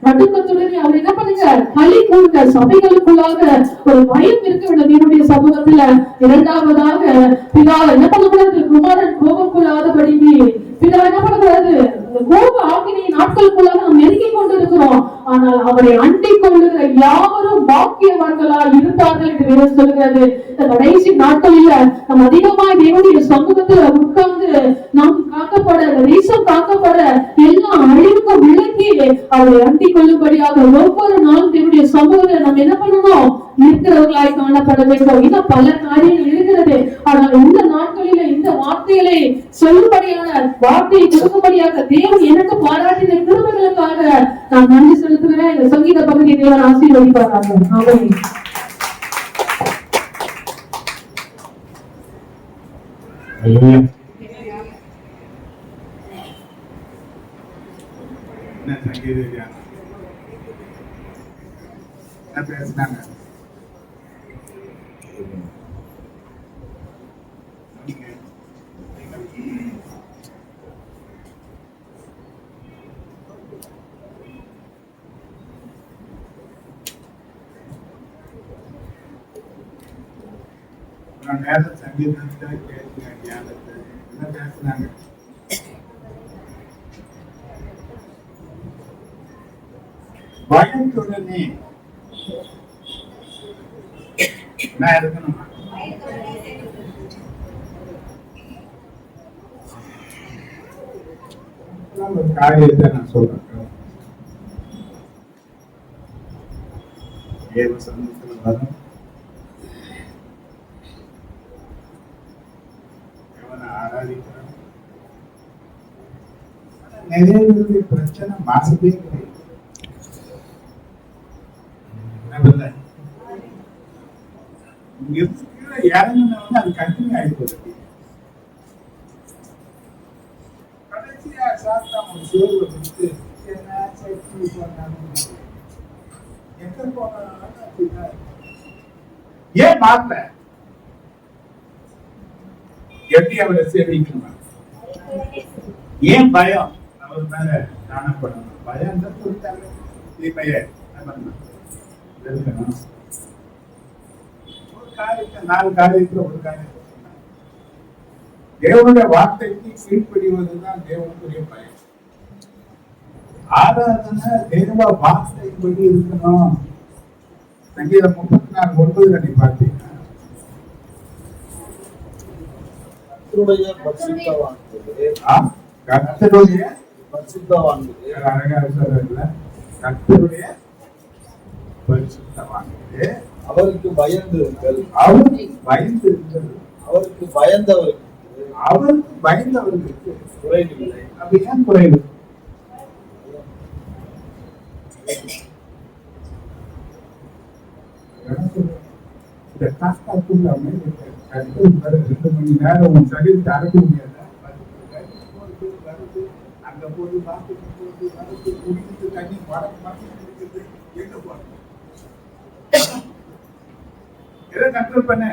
நடுக்கத்துடனே அவர் என்ன பண்ணுங்க, களி கூறுங்க. சபைகளுக்குள்ளாக ஒரு பயம் இருக்க வேண்டும் என்னுடைய சமூகத்துல. இரண்டாவதாக, பிதா என்ன பண்ணக்கூடாது, குமாரன் கோபக்குள்ளாதபடிக்கு பிதா என்ன பண்ணக்கூடாது, கோப ஆக்கினை நாட்களுக்குள்ளாக நாம் நெருங்கிக் கொண்டிருக்கிறோம். ஆனால் அவரை அண்டிக் கொள்ளுகிற யாவரும் பாக்கியவான்களா இருப்பார்கள் என்று வேதம் சொல்கிறது. இந்த கடைசி நாட்களில நாம் அதிகமாய் தேவனுடைய சமூகத்துல உட்கார்ந்து நாம் காக்கப்பட, தேசம் காக்கப்பட, எல்லா அழிவுக்கும் விலக்கி அவரை அண்டிக் கொள்ளும்படியாக ஒவ்வொரு நாளும் தேவனுடைய சமூகத்தை நாம் என்ன பண்ணணும், இருக்கிறவர்களாய் காணப்பட வேண்டும். இன்னும் பல காரியங்கள் இருக்கிறது. ஆனால் இந்த நாட்களில இந்த வார்த்தைகளை சொல்லும்படியான, வார்த்தையை கொடுக்கும்படியாக தேவன் எனக்கு பாராட்டின கிருபைகளுக்காக நான் நன்றி செலுத்துகிறேன். இந்த சங்கீத பகுதியை தேவன் ஆசீர்வதிப்பாராக. ஆமென். பேசினாங்க நேரம் சங்கீதத்தை கேட்க தியானத்தை என்ன பேசினாங்க. பயத்துடனே நான் இருக்கணும். ஒரு காரியத்தை நான் சொல்றேன். தேவ சமூகத்தில் வரும் ஆராதிக்கிறோம். நிறைய பேருடைய பிரச்சனை மாசத்தே கிடையாது. இறங்கினவங்க அது கண்டினியூ ஆயிடுச்சு. கடைசியா சாப்பிட்டா அவங்க சோர்வை கொடுத்து எங்க போனாலும் ஏன் மாறல? எப்படி அவரை சேவிக்கணும்? ஏன் பயம் அவர் மேல காணப்படணும்? பயம் தான் சொல்லிட்டாங்க. தீமைய இருக்கணும். ஒரு காரியத்தை 4 காரியத்துல ஒரு காரியத்தை சொன்னாங்க. தேவனுடைய வார்த்தைக்கு கீழ்ப்படிவதுதான் தேவனுடைய பயம். ஆராதனை தேவ வார்த்தைப்படி இருக்கணும். சங்கீதம் 34:9 நீ பார்த்தீங்கன்னா, கர்த்தருடைய பரிசுத்தவான்களே, கர்த்தருடைய பரிசுத்தவான்களே, அழகா சொல்றதுல கர்த்தருடைய பரிசுத்தவான்களே, அவருக்கு பயந்திருங்கள், அவருக்கு பயந்திருங்கள், அவருக்கு பயந்தவர்களுக்கு குறைவில்லை. அப்படி ஏன் குறைவு? இந்த காஸ்டாக்குள்ள கட்டு 2 மணி நேரம் உன் சரீரத்தை அடக்க முடியாது. அங்க போது பாத்துட்டு போது வரது குடிக்கிட்டு தண்ணி மறந்து எங்க போறது? எதை கண்ட்ரோல் பண்ண?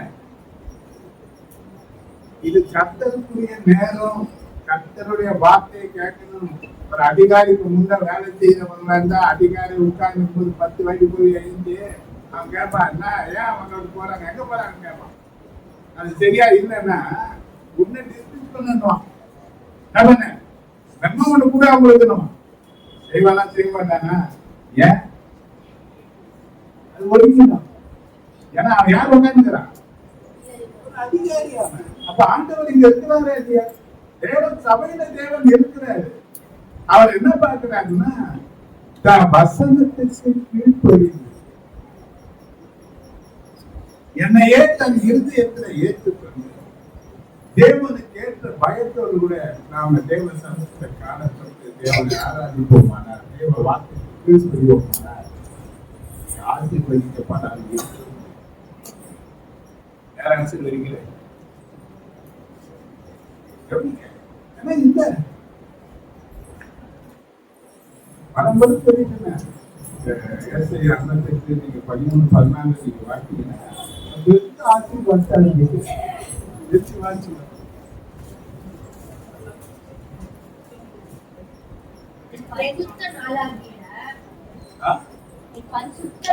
இது கர்த்தருக்குரிய நேரம். கர்த்தருடைய வார்த்தையை கேட்கணும். ஒரு அதிகாரிக்கு முன்ன வேலை செய்யறவங்க இருந்தா அதிகாரி உட்கார்ந்து போது 10 வயது போய் எழுந்து அவன் கேட்பான், என்ன ஏன் அவங்களோட போறாங்க, எங்க போறாங்கன்னு கேட்பான். அது சரியா இல்லைன்னா உன்னை டிஸ்மிஸ் பண்ணணும். நம்ம ஒண்ணு கூட அவங்க இருக்கணும். செய்வானா செய்ய மாட்டானா? ஏன் அது ஒதுக்கணும்? ஏன்னா அவன் யார் உட்காந்துக்கிறான்? அதிகாரி. அப்ப ஆண்டவர் இங்க இருக்கிறாரே இல்லையா? தேவன் சபையில தேவன் இருக்கிறாரு. அவர் என்ன பார்க்கிறாருன்னா, வசனத்திற்கு கீழ்ப்படிந்து என்னையே தன் இருதயத்துல ஏற்றுக்கொண்டு தேவனுக்கு ஏற்ற பயத்தோடு கூட நாம தேவ சமூகத்தை காணப்பட்டு தேவனை ஆராதிப்போமானார், தேவ வார்த்தைக்கு கீழ்ப்படிவோமானார், ஆசீர்வதிக்கப்படாது. யார் ஆசீர்வதிக்கல? ஏன்னா இந்த பரம்பரை தெரியுதுன்னா ஏசையா 58 நீங்க 13-14 நீங்க வாசிங்கன்னா ஆசீர்வாதம் வாசி பரிசுத்த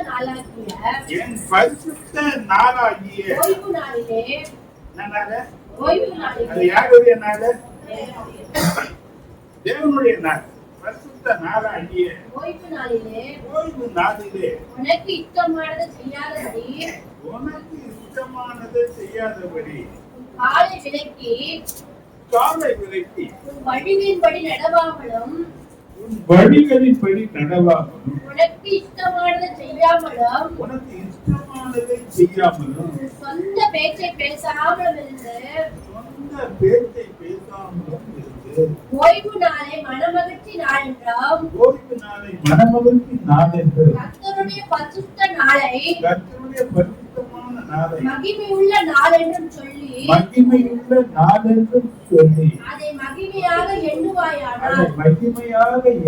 நாளாகிய என் பரிசுத்த நாளாகிய ஓய்வு நாளிலே அது யாருடைய நாள்? தேவனுடைய நாள். பரிசுத்த நாளாகிய ஓய்வு நாளிலே உனக்கு இஷ்டமானதை செய்யாதபடி காலை விலக்கி உன் வழிகளின்படி நடவாமலும் உனக்கு இஷ்டமானதை செய்யாமலும் சொந்த பேச்சை பேசாமலும் இருந்து ஓய்வு நாளை மனமகிழ்ச்சி நாள் என்றும் கர்த்தருடைய பரிசுத்த நாளை மகிமையுள்ள நாள் என்றும் சொல்லி அதை மகிமையாக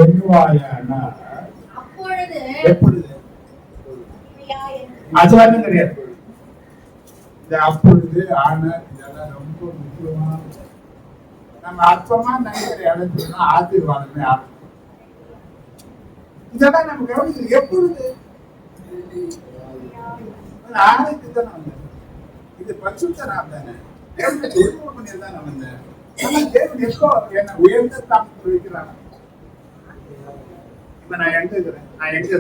எண்ணுவாயானால் அப்பொழுது அதுவாரும் கிடையாது. இந்த அப்பொழுது ஆனால் இதெல்லாம் ரொம்ப முக்கியமான நம்ம அற்பமா நினைக்கிற இடத்துல ஆசீர்வாதமே ஆகும். இதெல்லாம் நம்ம கவனிக்கிறது எப்பொழுது ஆணைக்கு தானே வந்தேன். இது பரிசுத்த நாள் தானே, தேவனுக்கு உருவம் பண்ணி தானே வந்தேன். ஆனா தேவன் எப்போ என்ன உயர்ந்த தாமத்தை வைக்கிறாங்க. இப்ப நான் எங்க இருக்கிறேன்? நான் எங்க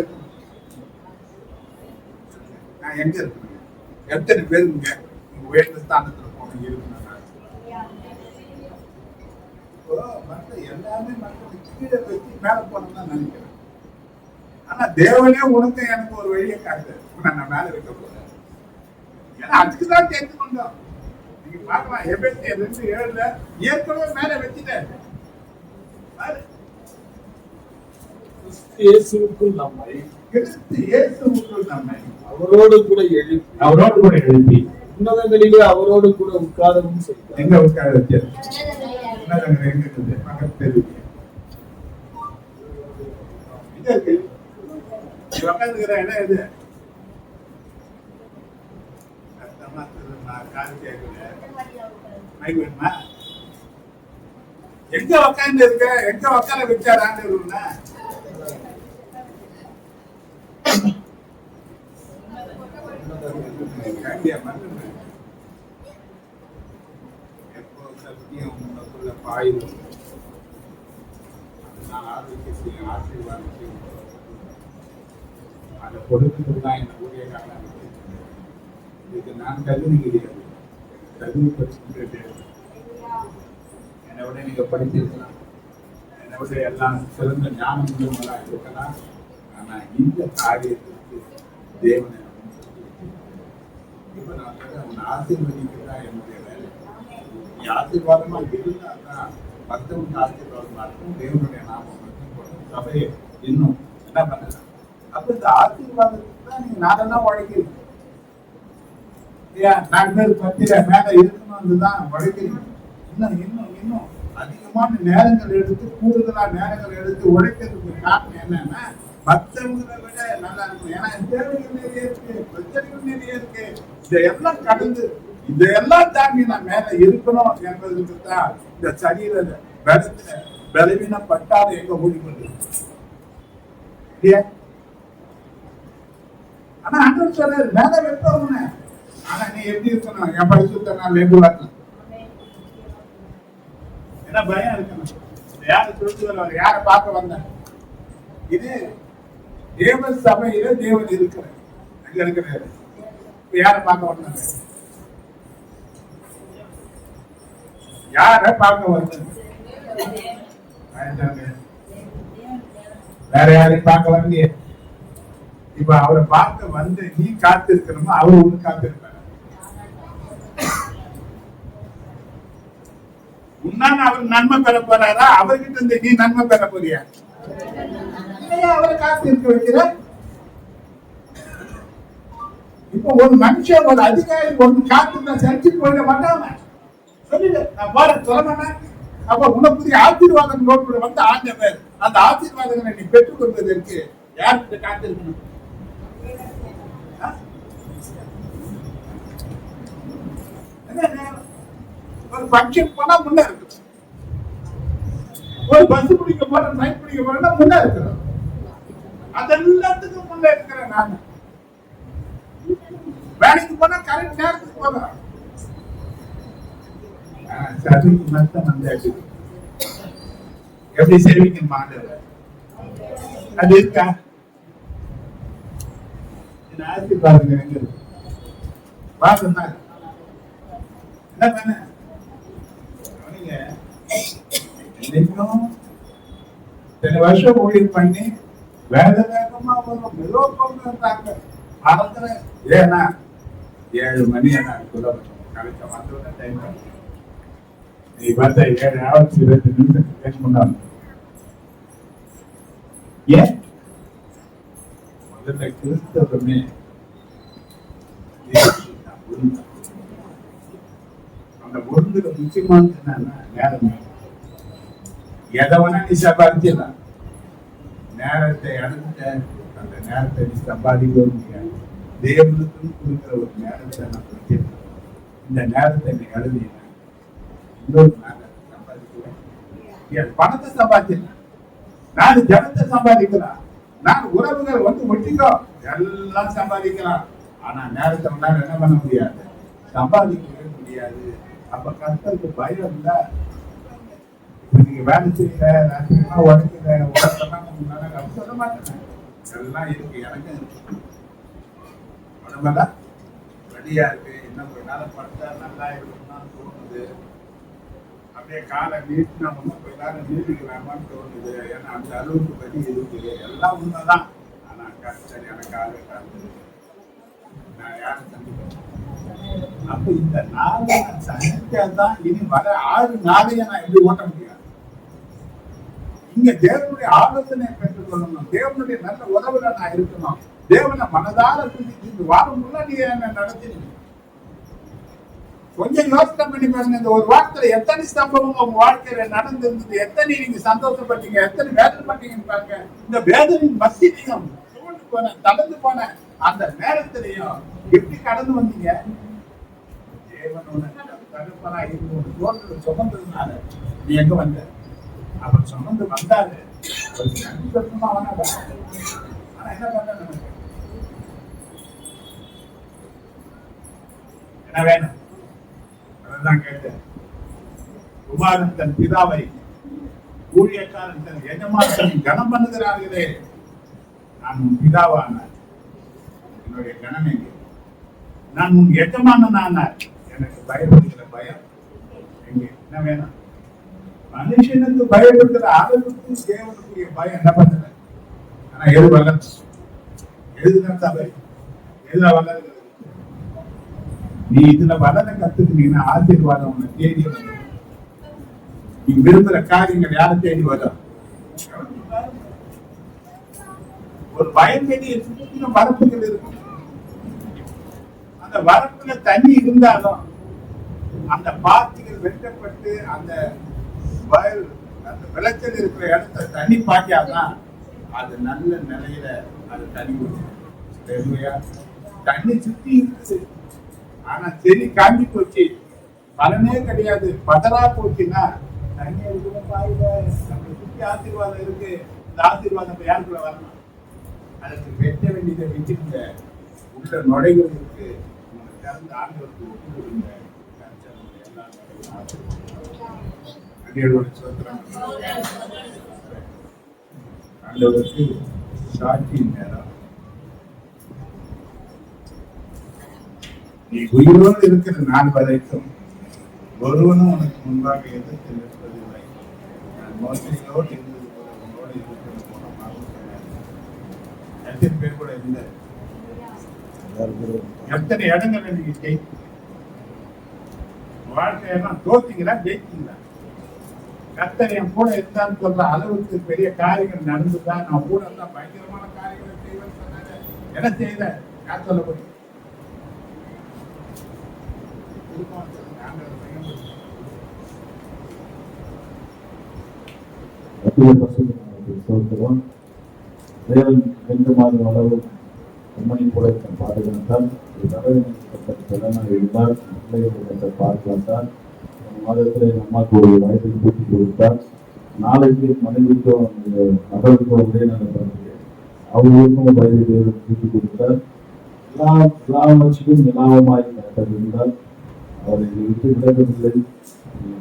இருக்கேன்? எத்தனை பேருங்க உயர்ந்த ஸ்தானத்துல போன இருக்கணும்? எல்லாமே மக்களுக்கு கீழே வச்சு மேல போனோம் தான் நினைக்கிறேன். ஆனா தேவனே உனக்கு எனக்கு ஒரு வழியை காட்டு, நான் மேல வைக்க போறேன். ஏன்னா அதுக்குதான் கேட்டு கொண்டோம். நீங்க பார்க்கலாம், எபேசியர் 2:7 ஏற்கனவே மேல வச்சுட்டேன். இயேசுவுக்குள் நம்மை அவரோடு கூட எழுப்பி உன்னதங்களிலே அவரோடு கூட உட்காரவும் செய்தார். எங்க உட்கார வச்சார்? உன்னதங்கள் எங்க இருக்குது? பக்கத்து உட்காந்துக்கிற இடம் எது? எங்க உட்காந்து இருக்க? எங்க உட்கார வச்சாரான்னு எப்போ சத்தியம் உங்களுக்குள்ள பாயும் ஆரோக்கியத்தையும் ஆசீர்வாதத்தையும் அதை கொடுக்கிறதுதான் இந்த ஊழியக்காரன். இதுக்கு நான் தகுதி கிடையாது, தகுதி படிச்சுட்டு என்னை விட நீங்க படிச்சிருக்கலாம், என்னை விட எல்லாம் சிறந்த ஞானம் உள்ளவங்களா இருக்கலாம். ஆனா இந்த காரியத்திற்கு தேவனை இப்ப நான் உன்னை ஆசீர்வதிக்கிறதா என்னுடைய வேலை. நீ ஆசீர்வாதமா இருந்தாதான் மற்றவங்க ஆசீர்வாதமா இருக்கும். தேவனுடைய நாமம் சபையை இன்னும் என்ன பண்ணலாம். அப்ப இந்த ஆசீர்வாதத்துக்கு தான் நீங்க நாடெல்லாம் உழைக்கிறீங்க. நாங்கள் பத்திர மேல இருக்கணும்னுதான் உழைக்கிறீங்க. இன்னும் இன்னும் இன்னும் அதிகமான நேரங்கள் எடுத்து, கூடுதலா நேரங்கள் எடுத்து உழைக்கிறதுக்கு காரணம் என்னன்னா, மற்றவங்களை விட நல்லா இருக்கும். ஏன்னா தேவைகள் நிறைய இருக்கு, பிரச்சனைகள் நிறைய இருக்கு. இதையெல்லாம் கடந்து இதையெல்லாம் தாண்டி நான் மேல இருக்கணும் என்பதற்கு தான் இந்த சரீர பலத்துல பலவீனப்பட்டாத எங்க ஓடிக்கொண்டு. ஆனா அண்ணன் சொல்றாரு மேல வைப்பவங்க. ஆனா நீ எப்படி இருக்கணும்? என் பரிசுத்த நாள் எப்படி வரணும்? என்ன பயம் இருக்கணும்? யாரை சொல்லிட்டு யாரை பார்க்க வந்தேன்? இது தேவ சபையில தேவன் இருக்கிறார். அங்க இருக்கிறாரு. யாரை பார்க்க வந்தாங்க? யார பார்க்க வந்தாங்க? வேற யாரையும் பார்க்க வரலையே. இப்ப அவரை பார்க்க வந்து நீ காத்து இருக்கணுமா? அவரு ஒண்ணு காத்து இருப்பாரு. உன்னால அவர் நன்மை பெற போறாரா? அவர்கிட்ட இருந்து நீ நன்மை பெற போறியா? இல்லையா? அவரை காத்து இருக்க வைக்கிற. இப்ப ஒரு மனுஷன் ஒரு அதிகாரி ஒன்று காத்து செஞ்சு போயிட மாட்டாங்க. சொல்லிடு, நான் போறேன் சொல்ல. அப்ப உனக்கு ஆசீர்வாதம் நோட்டு வந்து ஆண்டவர் அந்த ஆசீர்வாதங்களை நீ பெற்றுக் கொள்வதற்கு யார்கிட்ட காத்திருக்கணும்? ஒரு பட்சம் போனா முன்ன இருக்கு. ஒரு பஸ் பிடிக்க போற, ட்ரெயின் பிடிக்க போறேன்னா முன்ன இருக்கிறோம். அதெல்லாத்துக்கும் முன்ன இருக்கிறேன் நான். வேலைக்கு போனா கரெக்ட் நேரத்துக்கு போறேன். சரி, மத்தம் வந்தாச்சு. எப்படி சேவிக்கணும் மாண்டவர்? அது இருக்கா? ஆசீர்வாதம் எங்க இருக்கு? பாருங்க என்ன பண்ண இன்னைக்கும் சில வருஷம் ஊழியர் பண்ணி வேக வேகமா வரும் மெதுவாங்க மறந்துற. ஏன்னா 7 மணி கலைச்ச வந்தோட டைம் நீ பார்த்தா 7:20 முன்னாள். ஏன் முதல்ல கிறிஸ்தவமே அந்த ஒருந்துல முக்கியமானது என்னன்னா நேரம். எதை வேணா நீ சம்பாதிக்கலாம், நேரத்தை அடைஞ்ச அந்த நேரத்தை நீ சம்பாதிக்க முடியாது. தேவனுக்கு கொடுக்கிற ஒரு நேரத்தை நான் வச்சிருக்கேன். இந்த நேரத்தை நீ எழுதினா இன்னொரு நேரத்தை சம்பாதிக்கிறேன். பணத்தை சம்பாதிக்கலாம், நான் ஜனத்தை சம்பாதிக்கலாம், நான் உறவுகள் வந்து ஒட்டிக்கோ எல்லாம் சம்பாதிக்கலாம். ஆனா நேரத்தை உன்னால என்ன பண்ண முடியாது, சம்பாதிக்கவே முடியாது. அப்ப கர்த்தருக்கு பயம் இல்ல. நீங்க வேலை செய்யல, உடைக்கல, உடம்பெல்லாம் சொல்ல மாட்டேன். எல்லாம் இருக்கு, எனக்கும் இருக்கு. உடம்பெல்லாம் ரெடியா இருக்கு. இன்னும் கொஞ்ச நேரம் படுத்தா நல்லா இருக்கும்னு தோணுது. அப்படியே காலை நீட்டினா ஒன்றும் கொஞ்ச நேரம் நீட்டிக்கலாமான்னு தோணுது. ஏன்னா அந்த அளவுக்கு படி இருக்கு. எல்லாம் உண்மைதான். ஆனா கஷ்டம் எனக்காக காத்து நான் யாரும் சந்திப்பேன். அப்ப இந்த நாளை நான் சந்திச்சாதான் இனி வர 6 நாளையை நான் எப்படி ஓட்ட முடியாது. இங்க தேவனுடைய ஆலோசனை பெற்றுக் கொள்ளணும். தேவனுடைய நல்ல உறவுல நான் இருக்கணும். தேவனை மனதார துதிச்சு வாரம் முன்னாடி என்ன நடத்தினீங்க. கொஞ்சம் யோசனை பண்ணி பாருங்க. இந்த ஒரு வாரத்துல எத்தனை சம்பவம் உங்க வாழ்க்கையில நடந்திருந்தது, எத்தனை நீங்க சந்தோஷப்பட்டீங்க, எத்தனை வேதனைப்பட்டீங்கன்னு பாருங்க. இந்த வேதனையின் மத்தியிலையும் சூழ்ந்து போன கடந்து போன அந்த நேரத்திலையும் எப்படி கடந்து வந்தீங்க? தேவனோட தகப்பனா இருந்து ஒரு தோற்றத்தை சுமந்ததுனால நீ எங்க வந்த? அவர் சுமந்து வந்தாரு. ஒரு சந்தோஷமா வந்தாங்க. ஆனா என்ன பண்ண நமக்கு என்ன வேணும்? அதான் கேட்டேன். குமாரன் தன் பிதாவை, ஊழியக்காரன் தன் எஜமானனை கனம் பண்ணுகிறார்களே, நான் உன் பிதாவான என்னுடைய கணமே, நான் உன் எஜமானனானார். எனக்கு பயப்படுகிற பயம் எங்கே? என்ன வேணும்? மனுஷனுக்கு பயப்படுகிற அளவுக்கு தேவனுக்குரிய பயம் என்ன பண்ணுற? ஆனா எது வளர்ச்சி? எதுதான் சபை? எதுல வளர்கிறது? நீ இதுல வளர கத்துக்கிட்டீங்கன்னா ஆசீர்வாதம் உன்னை தேடி வரும். நீ விரும்புற காரியங்கள் யாரை தேடி வரும்? ஒரு வயல்வெளியை சுற்றிலும் வரப்புகள் இருக்கும். அந்த வரப்புல தண்ணி இருந்தாலும் அந்த பாத்திகள் வெட்டப்பட்டு அந்த வயல் அந்த விளைச்சல் இருக்கிற இடத்துல தண்ணி பாய்க்காதான் அது நல்ல நிலையில அது தண்ணி கொடுக்கும். தண்ணி சுத்தி இருக்குது. ஆனா செடி காஞ்சி போச்சு, பலனே கிடையாது, பதறா போச்சுன்னா தண்ணி எதுவும் பாயில. நம்ம சுத்தி ஆசீர்வாதம் இருக்கு. இந்த ஆசீர்வாதம் யாருக்குள்ள வரணும்? அதுக்கு வெட்ட வேண்டியதை வச்சுருங்க. உள்ள நுழைகள் இருக்கு. திறந்து ஆண்டவருக்கு ஒப்பு கொடுங்க. ஆண்டவருக்கு சாட்சியின் நேரம். நீ உயிரோடு இருக்கிற நாள் வரைக்கும் ஒருவனும் உனக்கு முன்பாக எதிர்த்து நிற்பதில்லை. நான் மோசையோடு இருந்தது போல உன்னோடு இருக்கிறது மூலமாக எத்தனை பேர் கூட இருந்த எத்தனை இடங்கள்ல நீங்க ஜெயிச்சீங்க? வாழ்க்கையெல்லாம் தோத்தீங்களா ஜெயிச்சீங்களா? கர்த்தர் என் கூட இருந்தான்னு சொல்ற அளவுக்கு பெரிய காரியங்கள் நடந்துதான். நான் கூட இருந்தா பயங்கரமான காரியங்களை செய்வேன்னு சொன்னாங்க. என்ன செய்த யார் சொல்ல போய் சொல்கிறோம். தேவன் 2 மாதம் அளவு அம்மனை கூட பாதுகாத்தால் இருந்தால் பிள்ளைகள் பாதுகாத்தால் மாதத்தில் எங்கள் அம்மாவுக்கு ஒரு வயசுக்கு கூட்டி கொடுத்தார். நாளைக்கு மனைவிக்கும் மகளுக்கும் ஒரே நடக்கிறது. அவர்களுக்கும் வயது தேவன் கூட்டி கொடுத்தார். எல்லாவற்றுக்கும் நிலாவமாய் கர்த்தர் இருந்தால் அவரை விட்டு விலகவில்லை.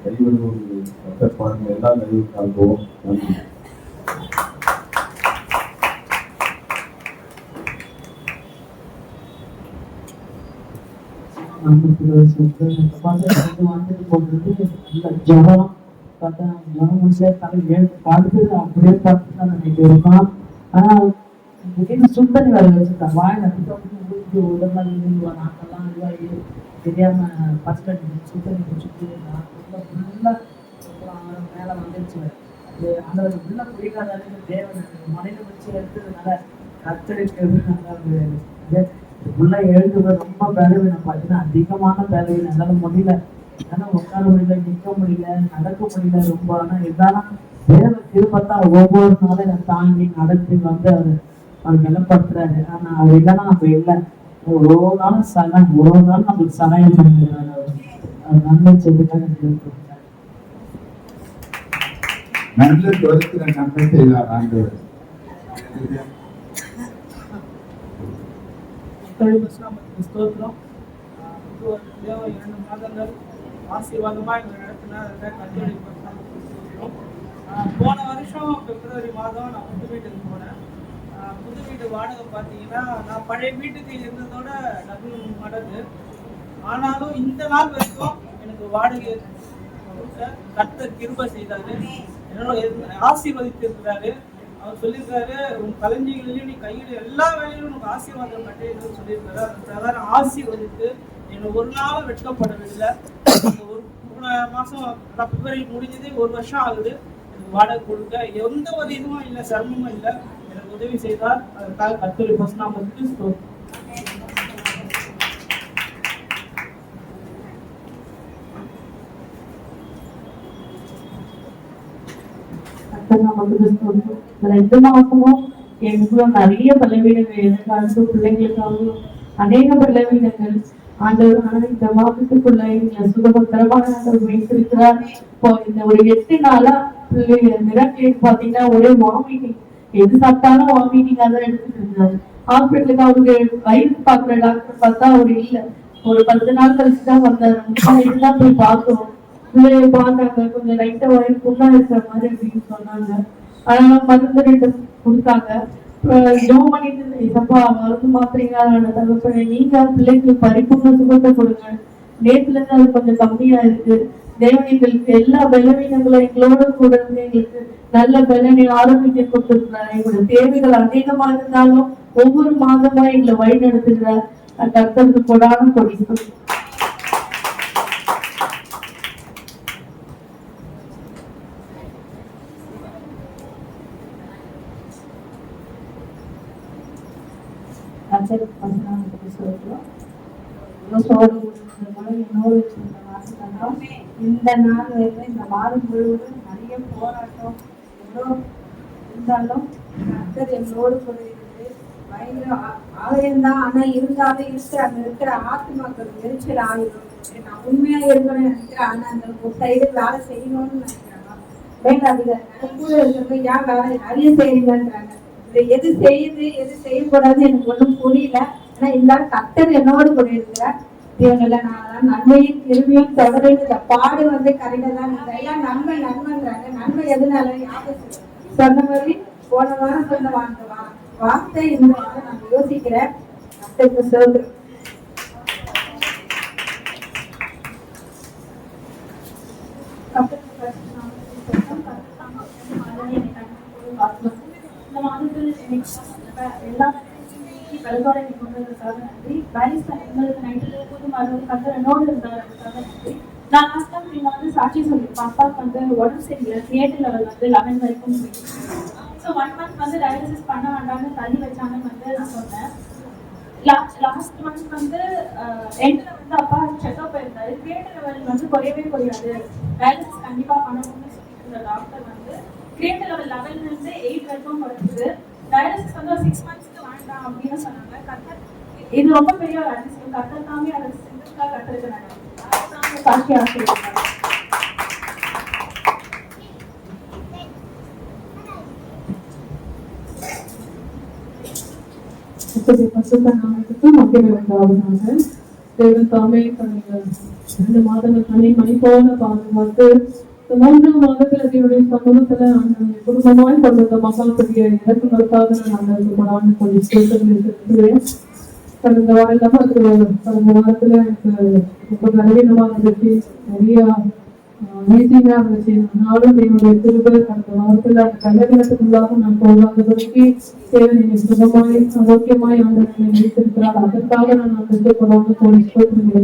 கைவிடுவோம் கர்த்தர் பாருங்க எல்லா கையும் காண்போம். நன்றி. வந்துட்டு போடுறது ஜுரம் பார்த்தா ஜுரம் முடிச்சா தலை பார்த்துட்டு அப்படியே பார்த்து தான் நினைக்க இருக்கான். ஆனா திடீர்னு சுத்தனி வேலை வச்சிருக்கான். வாயில் ஊற்றி உடம்பெல்லாம் இருந்துருவா, நாக்கெல்லாம் இதுவாகி தெரியாம ஃபர்ஸ்ட் சுத்தனி குடிச்சிட்டு ஃபுல்லா மேலே வந்துருச்சு. அது அந்த உள்ள குடிக்காத தேவன் மனையில வச்சு எடுத்ததுனால கத்தரிக்கிறது உள்ள எழுதுறது ரொம்ப பலவீனம். பார்த்தீங்கன்னா அதிகமான பலவீனம். என்னால முடியல, என்னால உட்கார முடியல, நிற்க முடியல, நடக்க முடியல ரொம்ப. ஆனா இருந்தாலும் தேவ திருப்பத்தான் ஒவ்வொரு நாளும் என்னை தாங்கி நடத்தி வந்து அவர் நிலப்படுத்துறாரு. ஆனா அவர் இல்லைன்னா நம்ம இல்லை. ஒரு நாளும் ஒரு நாள் நம்மளுக்கு சகாயம் பண்ணிடுறாரு. அவர் நன்மை செய்துக்காக நல்ல துரத்துல நன்மை செய்தார் ஆண்டவர். ஸ்தோத்திரம். 2 மாதங்கள் ஆசீர்வாதமா எங்களை நடத்தின போன வருஷம் பிப்ரவரி மாதம் நான் புது வீட்டுக்கு போனேன். புது வீட்டு வாடகை பார்த்தீங்கன்னா நான் பழைய வீட்டுக்கு இருந்ததோட டபுள் மடங்கு. ஆனாலும் இந்த நாள் வரைக்கும் எனக்கு வாடகை கொடுக்க கர்த்தர் கிருபை செய்தாரு, என்னோட ஆசீர்வதித்திருக்கிறாரு. அவர் சொல்லியிருக்காரு, உன் கலைஞர்களையும் நீ கையில் எல்லா வேலையிலும் உனக்கு ஆசீர்வாதம் கட்டேன்னு சொல்லியிருக்காரு. அந்த பிரகாரம் ஆசீர்வதித்து என்னை ஒரு நாளும் வெட்கப்படவில்லை. போன மாதம் பிப்ரவரி முடிஞ்சது 1 வருஷம் ஆகுது. எனக்கு வாடகை கொடுக்க எந்த ஒரு இதுவும் இல்லை, சிரமமும் இல்லை. எனக்கு உதவி செய்தார். அதற்காக கர்த்தருடைய பரிசுநாமத்துக்கு ஸ்தோத்திரம். நமக்கு 2 மாசமும் எங்களுக்குள்ள நிறைய பலவீனங்கள், எனக்காக பிள்ளைங்களுக்காகவும் அநேக பலவீனங்கள். ஆண்டவர் ஆனால் இந்த மாதத்துக்குள்ள சுகபத்திரமாக வைத்திருக்கிறார். இப்போ இந்த ஒரு 8 நாளா மிராக்கிளுக்கு பாத்தீங்கன்னா ஒரே வாமிட்டிங், எது சாப்பிட்டாலும் வாமிட்டிங்கா தான் எடுத்துட்டு இருந்தாரு. ஹாஸ்பிட்டலுக்கு அவருக்கு வயிறு பாக்குற டாக்டர் பார்த்தா அவரு இல்ல. ஒரு 10 நாள் கழிச்சுதான் வந்தாரு. இதுதான் போய் பார்த்தோம். பிள்ளைய பார்த்தாங்க, கொஞ்சம் லைட்டா வயிறு புண்ணா இருக்கிற மாதிரி அப்படின்னு சொன்னாங்க. அதனால மருந்து 2 கொடுத்தாங்க. ஜோம் பண்ணிட்டு இதப்பா மருந்து மாத்திரைங்களான தகப்பனை நீங்க பிள்ளைக்கு பரிபூர்ண சுகத்தை கொடுங்க. நேத்துல இருந்து அது கொஞ்சம் கம்மியா இருக்கு. தேவன் எங்களுக்கு எல்லா பலவீனங்களும் எங்களோட கூட இருந்து எங்களுக்கு நல்ல பலனை ஆரோக்கியத்தை கொடுத்திருக்கிறார். எங்களோட தேவைகள் அதிகமா இருந்தாலும் ஒவ்வொரு மாதமா எங்களை வழி நடத்துகிறார். கர்த்தருக்கு கொடான கொடி. இந்த நாள் வரைக்கும் இந்த மாதம் முழுவதும் நிறைய போராட்டம் எவ்வளோ இருந்தாலும் கர்த்தர் எங்களோடு கூட இருக்குது. பயங்கர ஆலயம் தான், ஆனா இருந்தாலும் அங்க இருக்கிற ஆத்மாக்கள் எரிச்சல் ஆகிடும். நான் உண்மையா இருக்கணும்னு நினைக்கிறேன். ஆனா அந்த ஒரு சைடு வேலை செய்யணும்னு நினைக்கிறாங்க. மேலாதிகாரி கூட இருக்கிறவங்க ஏன் வேலை நிறைய செய்யுங்கன்றாங்க. எது செய்யுது எது செய்யக்கூடாது எனக்கு ஒன்றும் புரியல. ஆனா இருந்தாலும் கர்த்தர் என்னோடு கூட இருக்கிறார். இவங்கள நான் நன்மையும் கிருமியும் தொடர்ந்து இந்த பாடு கரையில தான் எல்லாம் நன்மை நன்மைங்கிறாங்க. நன்மை எதுனால சொன்ன மாதிரி போன வாரம் சொன்ன வார்த்தை இந்த வாரம் நான் யோசிக்கிறேன். கர்த்தருக்கு ஸ்தோத்திரம். நான் லாஸ்ட் டைம் நீங்க வந்து சாட்சி சொல்லியிருப்பேன். அப்பாவுக்கு வந்து உடம்பு சரியில்லை, கிரியேட்டிவ் லெவல் வந்து 11 வரைக்கும் போயிடுச்சு. ஸோ 1 month வந்து டயாலிசிஸ் பண்ண வேண்டாம்னு தள்ளி வச்சாங்கன்னு வந்து நான் சொன்னேன். லாஸ்ட் மந்த் வந்து எண்டில் வந்து அப்பா செக்அப் போயிருந்தாரு. கிரியேட்டிவ் லெவல் வந்து குறையவே குறையாது, டயாலிசிஸ் கண்டிப்பா பண்ணணும்னு சொல்லிட்டு இருந்த டாக்டர் வந்து கிரியேட்டிவ் லெவல் 11 இருந்து 8 வரைக்கும் குறைஞ்சிது. டயாலிசிஸ் வந்து ஒரு 6 months வேண்டாம் அப்படின்னு சொன்னாங்க. கத்தர் இது ரொம்ப பெரிய ஒரு அதிசயம். கத்தர் தாமே அதை சிம்பிளா கத்துருக்கிறாங்க. சாட்சி ஆசிரியர் தேவன் தாமே கடந்த 2 மாதங்கள் தனி மணி போல பாதுகாத்து 3 மாதத்துல தேவனுடைய சமூகத்துல குடும்பமாய் கொண்ட மகா பெரிய இறக்குங்களுக்காக நான் கொஞ்சம் செலுத்துகிறேன். கடந்த வாரத்துல எனக்கு ரொம்ப பலவீனமா இருந்துச்சு, நிறைய மீட்டிங்கா இருந்துச்சு. நானும் தேவனுடைய திரும்ப கடந்த வாரத்துல அந்த கல்லறினத்துக்குள்ளாக நான் போகாதபடிக்கு தேவனை சுகமாய் ஆரோக்கியமாய் ஆண்டு வைத்திருக்கிறார். அதற்காக நான் அந்த கொரோனா கோடி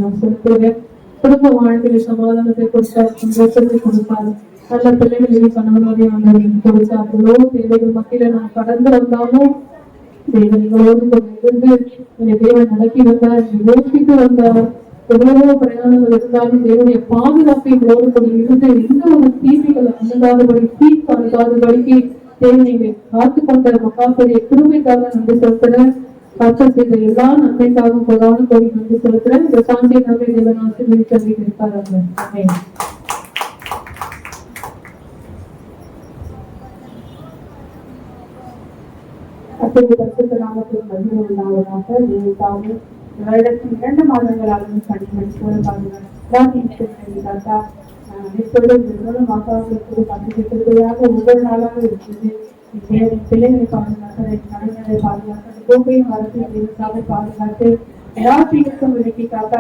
நான் செலுத்துகிறேன். குடும்ப வாழ்க்கையை சமாதானத்தை கொடுத்தார், சந்தோஷத்தை கொடுத்தார், நல்ல பிள்ளைகளையும் கணவனோடையும் ஆண்டவர்களுக்கு கொடுத்தார். அவ்வளோ தேவைகள் மத்தியில நான் கடந்து வந்தாலும் தேவனைகளோடு இருந்து என்னை தேவன் நடத்தி வந்தார், யோசித்து வந்தார். எவ்வளவோ பிரயாணங்கள் இருந்தாலும் தேவனுடைய பாதுகாப்பை எங்களோடு கூட இருந்து எந்த ஒரு தீமைகளை அணுகாதபடிக்கு தேவனை காத்து கொண்ட மகாபெரிய கிருபைக்காக நன்றி செலுத்துறேன். கர்த்தர் செய்த எல்லா நன்மைக்காகவும் பொதுவான கோரி நன்றி செலுத்துறேன். இந்த சாந்தியை நன்மை தேவன் ஆசீர்வதித்து இருப்பார்கள். அப்போது பரிசுத்த நாமத்தில் மகிமை உண்டாவதாக. தேவதாவே வருடத்தில் 2 மாதங்களாகவும் பணிமணி போல பாதுகாத்தா எப்பொழுதும் மாதாவுக்கு பணியாக ஒவ்வொரு நாளாக இருக்குது. பிள்ளைகளை பாதுகாக்க, கலைஞரை பாதுகாக்க, கோப்பையும் அரசு தேவதாவை பாதுகாத்து எல்லாத்தையும் விலக்கி காக்க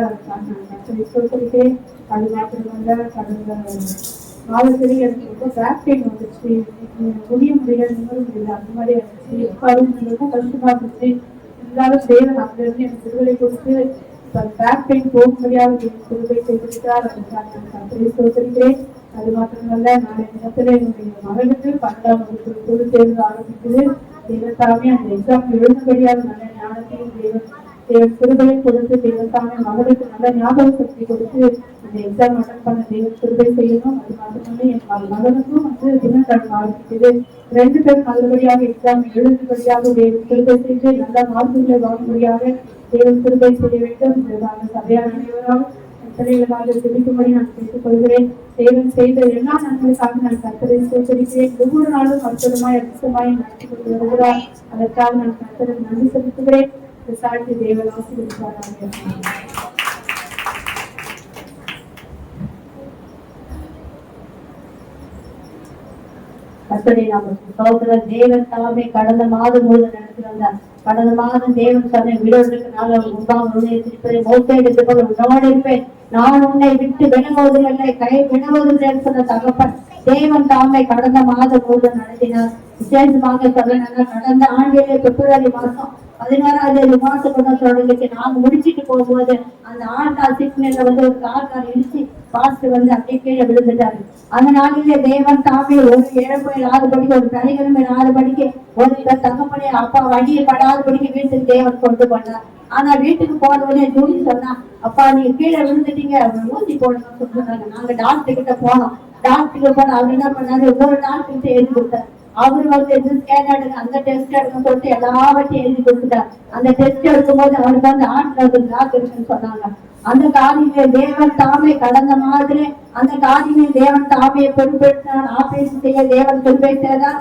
சொல்லிட்டே அது மாத்திரமல்ல. கடந்த மாதத்திலே எனக்கு ரொம்ப பேக் பெயின் வந்துச்சு, முடிய முடியல, நிம்மதி முடியல, அந்த மாதிரி இருந்துச்சு. ரொம்ப கஷ்டமா இருந்துச்சு. இருந்தாலும் தேவன் அங்க இருந்து எனக்கு விடுதலை கொடுத்து பேக் பெயின் போக முடியாத விடுதலை செய்திருக்கார். அதுக்காக சொல்லிக்கிறேன். அது மாத்திரமல்ல, நாளை தினத்துல என்னுடைய மகளுக்கு 12ஆம் வகுப்பு பொது தேர்வு ஆரம்பிக்குது. தேவத்தாமே அந்த எக்ஸாம் எழுதும்படியாக நல்ல ஞானத்தையும் தேவன் கிருபை கொடுத்து தேவத்தாமே மகளுக்கு நல்ல ஞாபக சக்தி கொடுத்து அந்த எக்ஸாம் அட்டன் பண்ண தேவன் கிருபை செய்யணும். அது மாத்திரமே என் மகனுக்கும் தினக்கடன் ஆரம்பிக்குது. 2 பேர் நல்லபடியாக எக்ஸாம் எழுதும்படியாக தேவன் கிருபை செய்து நல்ல மார்க்குகளை வாங்கும்படியாக தேவன் கிருபை செய்ய வேண்டும். சபையார் அனைவரால் பிள்ளைகளாக தெரிவிக்கும்படி நான் கேட்டுக்கொள்கிறேன். தேவன் செய்த எல்லா நன்மைக்காக நான் கர்த்தரை சோதரிக்கிறேன். ஒவ்வொரு நாளும் அற்புதமாய் அதிர்ஷ்டமாய் நடத்தி கொண்டு வருகிறார். அதற்காக நான் கர்த்தருக்கு நன்றி செலுத்துகிறேன். சாட்சி தேவன் ஆசீர்வதிப்பாராக. கர்த்தரை நாம சகோதரர் தேவன் தாமே கடந்த மாதம் முழுவதும் நடத்தி வந்தார். கடந்த மாதம் தேவன் தன்னை விடுவதற்கு நாங்கள் முன்பாக திருப்பதை மோசை எடுத்துக்கொள்ள உன்னோடு இருப்பேன், நான் உன்னை விட்டு வினவுவதில்லை, கை வினவுவதில்லை சொன்ன தகப்பன் தேவன் தாமே கடந்த மாதம் முழுவதும் நடத்தினார். விசேஷமாக சொல்ல கடந்த ஆண்டிலே பிப்ரவரி மாசம் 16ஆம் மாசம் கூட சொல்றதுக்கு நாங்க முடிச்சுட்டு போகும்போது அந்த ஆண்டாள் சிக்னல்ல வந்து ஒரு கார் இடிச்சு பாஸ்ட் வந்து அப்படியே கீழே விழுந்துட்டாரு. அந்த நாளிலே தேவன் தாமே ஒரு இழப்பு 4 படிக்க, ஒரு சனிக்கிழமை 4 படிக்க, ஒரு தங்கப்படி அப்பா வண்டியில் படாதபடிக்கு வீட்டுக்கு தேவன் கொண்டு போனார். ஆனா வீட்டுக்கு போனவனே ஜூலி சொன்னா, அப்பா நீங்க கீழே விழுந்துட்டீங்க, ஊசி போடணும்னு சொல்றாங்க. நாங்க டாக்டர் கிட்ட போனோம். டாக்டருக்கு போன அவர் என்ன பண்ணாரு, ஒவ்வொரு டாக்டர் எழுதி கொடுத்தாரு. அவரு வந்து ஸ்கேன் எடுங்க, அந்த டெஸ்ட் எடுங்க சொல்லிட்டு எல்லாவற்றையும் எழுதி கொடுத்துட்டார். அந்த டெஸ்ட் எடுக்கும்போது அவருக்கு வந்து ஆட்ல பிளாக் இருக்குன்னு சொன்னாங்க. அந்த காரியமே தேவன் தாமே கடந்த மாதிரி அந்த காரியமே தேவன் தாமே பொறுப்பெடுத்தார். ஆபரேஷன் செய்ய தேவன் பொறுப்பேற்றார்.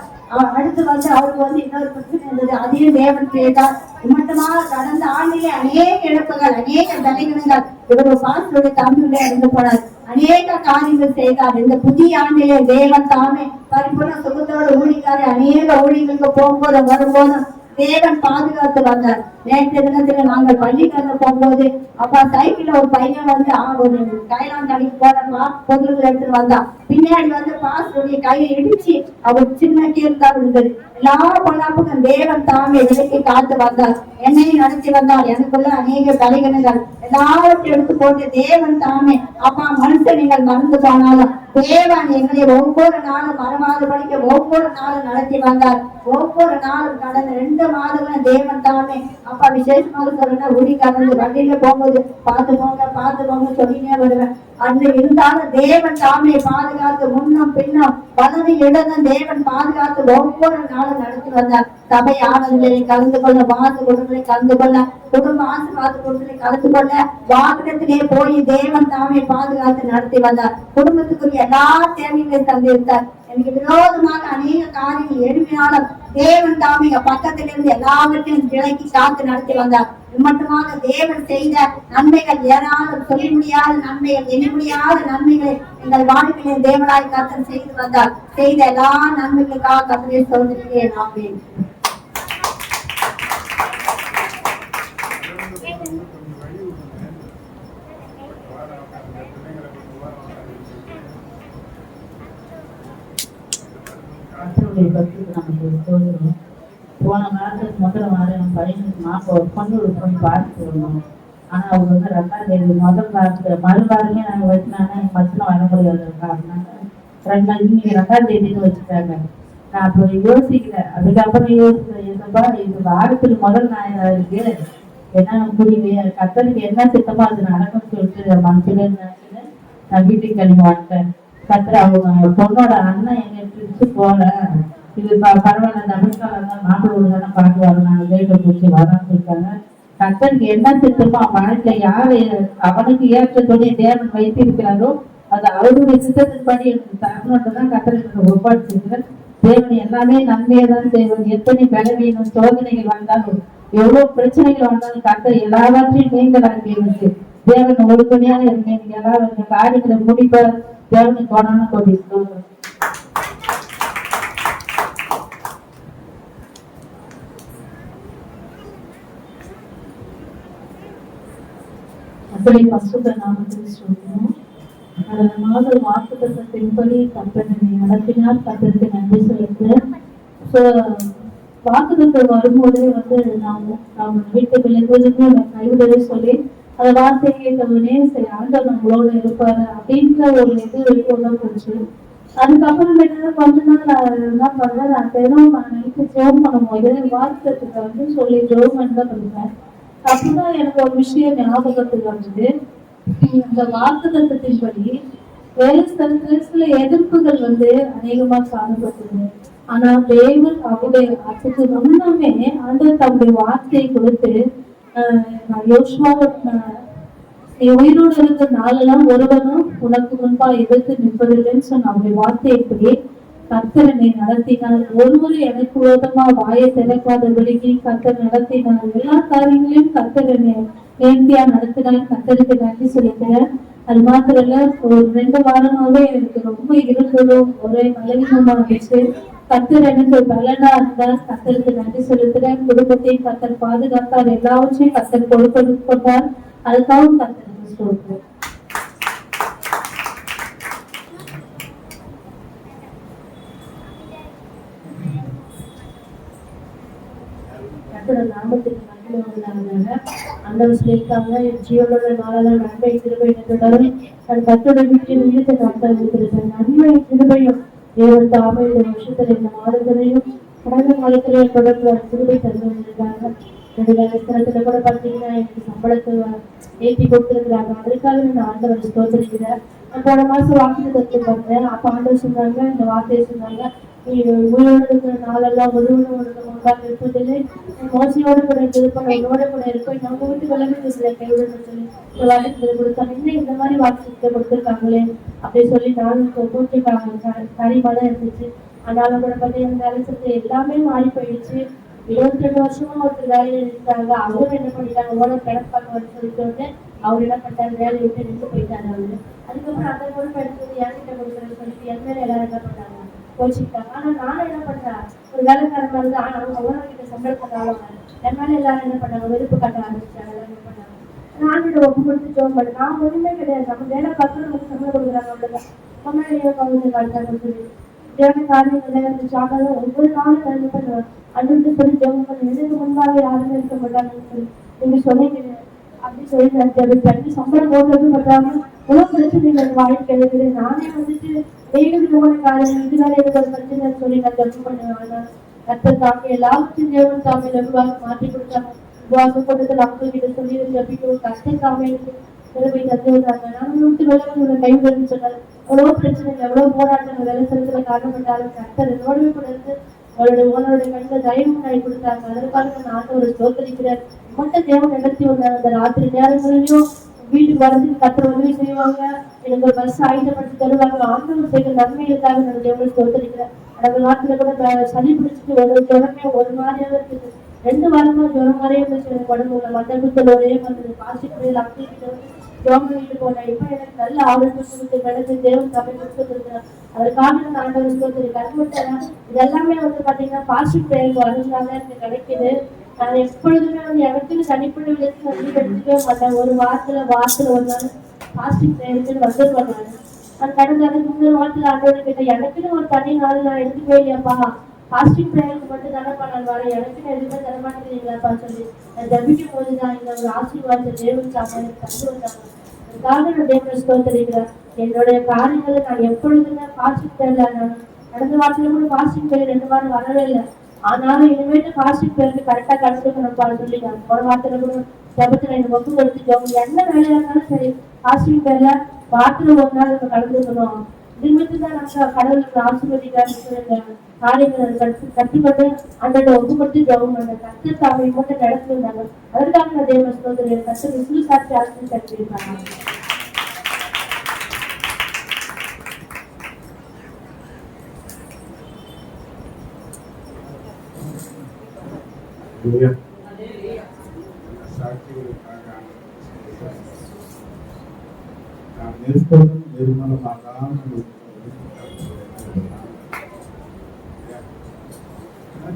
அடுத்து வந்து அவருக்கு வந்து இன்னொரு பிரச்சனை இருந்தது, அதையும் தேவன் செய்தார். மட்டுமாக கடந்த ஆண்டிலே அநேக இழப்புகள், அநேக தலைவர்கள், இவர் பாஸ்டருடைய தம்பியுடைய இறந்து போனார், அநேக காரியங்கள் செய்தார். இந்த புதிய ஆண்டிலே தேவன் தாமே பரிபூர்ண சுகத்தோடு ஊழிக்காரு அநேக ஊழிகளுக்கு போகும்போது வரும்போது தேவன் பாதுகாத்து வந்தார். நேற்று தினத்துல நாங்கள் பள்ளிக்கல்ல போகும்போது அப்பா சைக்கிள்ல ஒரு பையன் வந்து ஒரு கைலாந்தடிக்கு போனப்பா பொருள்கள் எடுத்துட்டு வந்தான். பின்னாடி வந்து பாஸ்டருடைய கையை இடிச்சு அவர் சின்ன கீழ் தான் இருந்தது. எல்லா பொல்லாப்புக்கும் தேவன் தாமே விலக்கி காத்து வந்தார், என்னையும் நடத்தி வந்தார். எனக்குள்ள அநேக தலைகணங்கள் எல்லாவற்றையும் எடுத்து போட்டு தேவன் தாமே அப்பா மனுஷன் நீங்கள் மறந்து போனாலும் தேவன் எங்களை ஒவ்வொரு நாளும் மறவாது படிக்க ஒவ்வொரு நாளும் நடத்தி வந்தார். ஒவ்வொரு நாளும் கடந்த 2 மாதங்களும் தேவன் தாமே அப்பா விசேஷமாக சொல்லுன்னா உடி கடந்து வண்டியில போகும்போது பார்த்து போங்க சொல்லினே வருவேன். அன்று இருந்தாலும் தேவன் தாமே பாதுகாத்து முன்னும் பின்னும் வலது இடதும் தேவன் பாதுகாத்து ஒவ்வொரு நாளும் நடத்தி வந்தார். சபை ஆனந்தங்களை கலந்து கொள்ள, வாசு குடும்பங்களை கலந்து கொள்ள, குடும்ப ஆசீர்வாத குடும்பங்களை கலந்து கொள்ள, வாகனத்திலே போய் தேவன் தாமே பாதுகாத்து நடத்தி வந்தார். குடும்பத்துக்குரிய எல்லா தேவைகளையும் தந்திருந்தார். எனக்கு விரோதமாக அநேக காரியங்கள் எழுப்பினாலும் தேவன் தாமே பக்கத்திலிருந்து எல்லாவற்றையும் விலக்கி காத்து நடத்தி வந்தார். மட்டுமாக தேவன் செய்த நன்மைகள் ஏராளம், சொல்ல முடியாத நன்மைகள், எண்ண முடியாத நன்மைகளை எங்கள் வாழ்க்கையில் தேவனாய் கர்த்தர் செய்து வந்தார். செய்த எல்லா நன்மைகளுக்காக கர்த்தரை சொல்லிருக்கேன். ஆமென். போன வாரத்துக்கு முதல் வாரம் என் பையனுக்கு பொண்ணு போய் பார்த்துட்டு வரணும். ஆனா அவங்க வந்து 2ஆம் தேதி முதல் வாரத்துல மறுவாரமே நாங்க வச்சுனாங்க, என் பசங்க வர முடியாது. இன்னைக்கு 2ஆம் தேதின்னு வச்சுட்டாங்க. நான் அப்ப யோசிக்கிறேன். அதுக்கப்புறம் யோசிக்கிறேன், என்னப்பா இது வாரத்துக்கு முதல் ஞாயிறா இருக்கு, என்ன புரியல, கத்தருக்கு என்ன சித்தமா அது நடக்கும்னு சொல்லிட்டு மனசுல நான் வீட்டுக்கு கிளம்பி வந்துட்டேன். கத்தர் அவங்க பொண்ணோட அண்ணன் எங்க பிரிச்சு போல, இது பரவாயில்ல, தமிழ்காலம் தான் மாப்பிள்ளை தானே பார்க்குவாங்க, நாங்கள் லேட்டை பிடிச்சி வரான்னு சொல்லிட்டாங்க. கத்தருக்கு என்ன சித்தமோ வாழ்க்கை யாரு அவனுக்கு ஏற்ற துணை தேவன் வைத்திருக்கிறாரோ அது அவருடைய சித்தத்தின்படி எனக்கு தரணுன்ட்டு தான் கத்தருக்கு ஒப்பாடிச்சிருக்கிறேன். தேவன் எல்லாமே நன்மையை தான் செய்வார். எத்தனை பலவீனம் சோதனைகள் வந்தாலும் எவ்வளவு பிரச்சனைகள் வந்தாலும் கத்தர் எல்லாவற்றையும் நீங்களாக்கி இருக்கு. தேவன் ஒரு துணையாக இருக்கேன். எல்லாரும் காரியங்களை முடிப்ப தேவனுக்கு கொண்டான கொடி அப்படி பசுத்த நாமத்தில் சொல்லணும். கடந்த மாதம் வாக்குத்தத்தத்தின்படி கர்த்தர் நடத்தினார். கர்த்தருக்கு நன்றி செலுத்துறேன். வாக்குத்தத்தம் வரும்போதே வந்து நாம் வீட்டு விளைவுன்னு கைவிடவே சொல்லி அந்த வார்த்தையை கேட்டவுடனே சரி ஆண்டவர் நம்மளோட இருப்பாரு அப்படின்ற ஒரு இது வெளிக்கொண்டு போச்சு. அதுக்கப்புறம் கொஞ்ச நாள் நான் என்ன பண்றேன், நான் தினம் நைட்டு ஜோம் பண்ணும்போது வாக்குத்தத்தத்தை வந்து சொல்லி ஜோம் தான் பண்ணுவேன். அப்படிதான் எனக்கு ஒரு விஷயம் ஞாபகத்துக்கு வந்தது. இந்த வாக்குத்தத்தத்தின்படி வேலை ஸ்தலத்துல சில எதிர்ப்புகள் வந்து அநேகமா காணப்பட்டது. ஆனா தேவன் அவருடைய அதுக்கு முன்னமே ஆண்டவர் தம்முடைய வார்த்தையை கொடுத்து நீ உயிரோடு இருந்த நாளெல்லாம் ஒருவனும் உனக்கு முன்பா எதிர்த்து நிற்பதில்லைன்னு சொன்ன அவருடைய வார்த்தைப்படி கர்த்தர் என்னை நடத்தினார். ஒருவரை எனக்கு விரோதமா வாயை திறக்காதபடிக்கு கர்த்தர் நடத்தினார். எல்லா காரியங்களையும் கர்த்தர் என்னை நேர்த்தியா நடத்தினார். கர்த்தருக்கு நன்றி சொல்லிக்கிறேன். அது மாத்திரம் இல்ல, ஒரு 2 வாரமாவே எனக்கு ரொம்ப இருந்ததும் ஒரே பலவீனமா இருந்துச்சு. கர்த்தர் எனக்கு பலனா இருந்தார். கர்த்தருக்கு நன்றி செலுத்துறேன். குடும்பத்தையும் கர்த்தர் பாதுகாத்தார். எல்லாவற்றையும் கர்த்தர் கொடுத்தார். அதுக்காகவும் கர்த்தருக்கு சொல்றேன். நாமத்துக்கு நன்மை அந்த சொல்லியிருக்காங்க. ஜீவனோட நாளெல்லாம் நன்மை கிருபை நின்றும் அது கர்த்தருடைய வீட்டில் உயிர்த்த நாட்கள் இருக்கிறது. நன்மை கிருபையும் தேவன் தாமே இந்த வருஷத்துல இந்த மாதத்திலையும் கடந்த காலத்திலேயே தொடர்ந்து கிருபை தந்து வந்திருக்காங்க. இடத்துல கூட பாத்தீங்கன்னா எனக்கு சம்பளத்தை ஏற்றி கொடுத்துருக்குறாங்க. அதுக்காக நான் ஆண்டவரை தோற்றிருக்கிறேன். போன மாசம் வாக்குத்தத்தத்தை பார்த்தேன். அப்ப ஆண்டவர் சொன்னாங்க, இந்த வார்த்தையை சொன்னாங்க, உயிரோடு இருக்கிற நாளெல்லாம் ஒருவனு உனக்கு முன்பாக இருப்பதில்லை, மோசையோடு கூட இருப்பேன், என்னோட கூட இருப்பேன், நம்ம வீட்டு விலங்கு கைவிட சொல்லி வாக்குத்தத்தை கொடுத்தாங்க. இன்னும் இந்த மாதிரி வாக்குத்தத்தை கொடுத்துருக்காங்களே அப்படி சொல்லி நானும் கூட்டிருக்காங்க. காரியமா தான் இருந்துச்சு. ஆனாலும் கூட பார்த்தீங்கன்னா வேலை செஞ்சு எல்லாமே மாறி போயிடுச்சு. 22 வருஷமா ஒருத்தர் வேலையில இருந்தாங்க. அவரும் என்ன பண்ணிட்டாங்க, ஓனர் கிடப்பாங்க சொல்லிட்டு வந்து அவர் என்ன பண்ணிட்டாரு, வேலையை விட்டு நின்று போயிட்டாரு அவரு. அதுக்கப்புறம் அந்த பொறுப்பு எடுத்தது என்கிட்ட கொடுக்குறேன்னு சொல்லிட்டு என் மேல எல்லாரும் என்ன பண்ணாங்க, கோச்சிக்கிட்டாங்க. ஆனா நானும் என்ன பண்ணேன், ஒரு வேலைக்காரன் மாதிரி தான். அவங்க ஓனர் கிட்ட சம்பளத்தை ஆளுங்க என் மேல எல்லாரும் என்ன பண்ணாங்க, வெறுப்பு காட்ட ஆரம்பிச்சாங்க. எல்லாம் என்ன பண்ணாங்க, நான் ஒப்பு கொடுத்து ஜோம் பண்ணேன். நான் ஒண்ணுமே கிடையாது, நம்ம வேலை பார்த்து நமக்கு சம்பளம் கொடுக்குறாங்க, அவ்வளவுதான். கம்மியாக கவுந்து வாழ்த்தாங்க சொல்லி தேவன காரியங்கள் இருந்துச்சு. ஆனாலும் ஒவ்வொரு நாளும் நான் என்ன பண்ணுவேன், அண்ணன் சொல்லி ஜோம் பண்ணி எனக்கு முன்பாக யாருமே இருக்க மாட்டாங்கன்னு சொல்லி நீங்க சொன்னீங்க அப்படி சொல்லி நான் தண்ணி சம்பளம் போடுறது பண்றாங்க. உலக பிரச்சனை எனக்கு வாழ்க்கை எழுதுது. நானே வந்துட்டு டெய்லி போன காரணம் இதனால எனக்கு ஒரு பிரச்சனை சொல்லி நான் ஜெபம் பண்ணுவேன். ஆனா கத்த தாமி எல்லாத்தையும் தேவன் தாமி வெகுவாக மாற்றி கொடுத்தாங்க. உபவாசம் கொடுத்து மக்கள் கிட்ட சொல்லி ஜபிக்க ஒரு கத்த தாமி எனக்கு நிலைமை தந்துவிட்டாங்க. நானும் விட்டு வெள்ளவங்களோட கைவிடுன்னு சொன்னார். எவ்வளவு பிரச்சனை, எவ்வளவு போராட்டங்கள் வேலை செலுத்துல காரணப்பட்டாலும் கத்தர் என்னோடவே கூட இருந்து அவருடைய ஓனருடைய கண்ணில் தைரியம் நாய் கொடுத்தாங்க. அதற்காக நான் ஆண்டவரை ஸ்தோத்திரிக்கிறேன். மட்டும் தேவன் நடத்தி வந்தாங்க. அந்த ராத்திரி நேரங்களிலும் வீட்டுக்கு வரதுக்கு கத்தர் உதவி செய்வாங்க. எனக்கு ஒரு பஸ் ஆயுதப்படுத்தி தருவாங்க. ஆண்டவர் செய்கிற நன்மைகளுக்காக நான் தேவனை ஸ்தோத்திரிக்கிறேன். அந்த நாட்டுல கூட சளி பிடிச்சிட்டு ஒரு ஜுரமே ஒரு மாதிரியாக இருக்குது. 2 வாரமா ஜுரம் மாதிரியே இருந்துச்சு எனக்கு உடம்புல. மண்டபத்தில் ஒரே மாதிரி பாசிட்டிவ் அப்படிங்கிட்ட ஜோம் பண்ணிட்டு போனேன். இப்ப எனக்கு நல்ல ஆரோக்கியம் கொடுத்து நடந்து தேவன் சபை கொடுத்துருக்கிறேன். அதற்காக நான் ஆண்டவர் ஸ்தோத்திரிக்கிறேன். கண்மட்டேன் இதெல்லாமே வந்து பாத்தீங்கன்னா பாசிட்டிவ் பிரேயர் வரதுனால எனக்கு கிடைக்குது. நான் எப்பொழுதுமே வந்து எனக்குன்னு தனிப்பட்ட விதத்தில் வந்து எடுத்துக்கவே மாட்டேன். ஒரு வாரத்துல ஒரு நாள் பாசிட்டிவ் பிரேயருக்கு வந்துருவேன். நான் கடந்த அதுக்கு முந்தின வாரத்தில் ஆண்டவர் கிட்ட எனக்குன்னு ஒரு தனி நாள் நான் எடுத்துக்கவே இல்லையாப்பா, பாசிட்டிவ் பிரேயருக்கு மட்டும் தானேப்பா நான் வரேன், எனக்குன்னு எதுவுமே தரமாட்டேங்கிறீங்களாப்பா சொல்லி நான் ஜபிக்கும் போதுதான் இந்த ஒரு ஆசீர்வாதத்தை தேவன் சாப்பா எனக்கு தந்து வந்தாங்க. அதுக்காக நான் தேவனை ஸ்தோத்திரிக்கிறேன். என்னுடைய காரியங்களை நான் எப்பொழுதுமே பாசிட்டிவ் பிரேயர்ல நான் கடந்த வாரத்துல கூட பாசிட்டிவ் பிரேயர் 2 வாரம் வரவே இல்லை. ஆனாலும் இனிமேட்டு பாசிட்டிவ் பிரேயருக்கு கரெக்டா கலந்துக்கணும்ப்பா சொல்லி நான் போன வாரத்துல கூட ஜபத்துல எனக்கு ஒப்பு கொடுத்துட்டோம். என்ன வேலையா இருந்தாலும் சரி பாசிட்டிவ் பிரேயர்ல வாரத்துல ஒரு நாள் நம்ம கலந்துக்கணும். இதுமிட்டு தான் நம்ம கடவுளுக்கு ஆசீர்வதிக்காத காரியங்களை கற்றுக்கொண்டு அந்த ஒப்பு கொடுத்து ஜபம் பண்ண கத்து தாவை மட்டும் நடத்திருந்தாங்க. அதற்காக நான் தேவ ஸ்தோத்திரம் கத்து விசுவாசி சாட்சி ஆசீர்வாதம் கட்டிருக்காங்க. நாம் நிற்பதும் நிர்மலமாகாமல்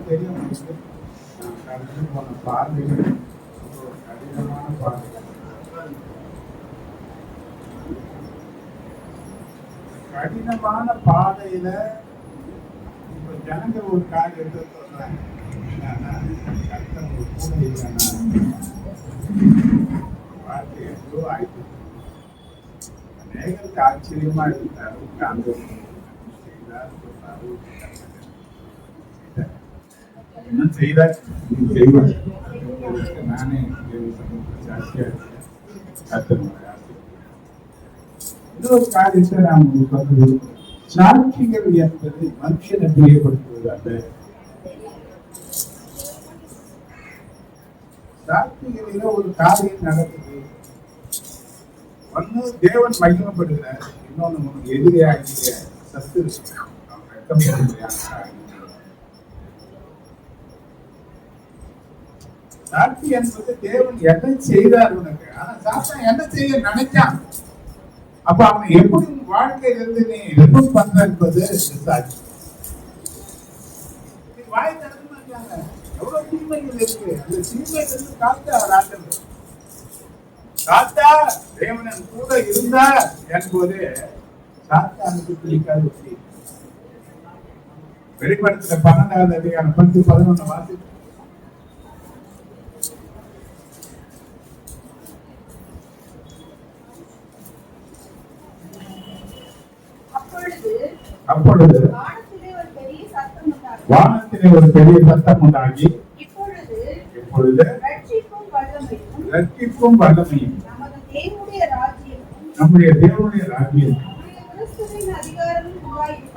தெரியும். நாம் கடந்து போன பாதைகள் ஒரு கடினமான பாதை. கடினமான பாதையில இப்ப ஜனங்க ஒரு காரியத்தை சொல்றாங்க, கர்த்தர் ஒரு கூட இல்லைன்னா வாழ்க்கை எவ்வளோ ஆயிடுச்சு. அநேகருக்கு ஆச்சரியமா இருந்தாரு அந்த செய்தார் சொன்னாரு என்ன செய்தார் செய்வார். நானே சாட்சியா இருக்கேன். கர்த்தருடைய ஆசை. இன்னொரு காரியத்தை நாம் சொல்றது, சாட்சிகள் என்பது மனுஷனை பிரியப்படுத்துவது அல்ல. சாட்சிகளில ஒரு காரியம் நடக்குது, ஒன்னு தேவன் மகிமைப்படுகிறார், இன்னொன்னு உனக்கு எதிரியாகிய சத்து சாட்சி என்பது தேவன் என்ன செய்தார் உனக்கு. ஆனா சாத்தான் என்ன செய்ய நினைச்சான், அப்ப அவன் எப்படி வாழ்க்கையிலிருந்து நீ ரிமூவ் பண்ற என்பது சாட்சி. வாய் திறக்க மாட்டாங்க, எவ்வளவு தீமைகள் இருக்கு. அந்த தீமையிலிருந்து காத்தார் ஆண்டவர். சாத்தா தேவனன் கூட இருந்தார் என்பது சாத்தானுக்கு பிடிக்காத விஷயம். வெளிப்படுத்தின 12வது அதிகாரம் 10-11 வாசி. அப்பொழுது வானத்திலே ஒரு பெரிய சத்தம் உண்டாகி, இப்பொழுது ரட்சிப்பும் வல்லமையும் நம்முடைய தேவனுடைய ராஜ்யம்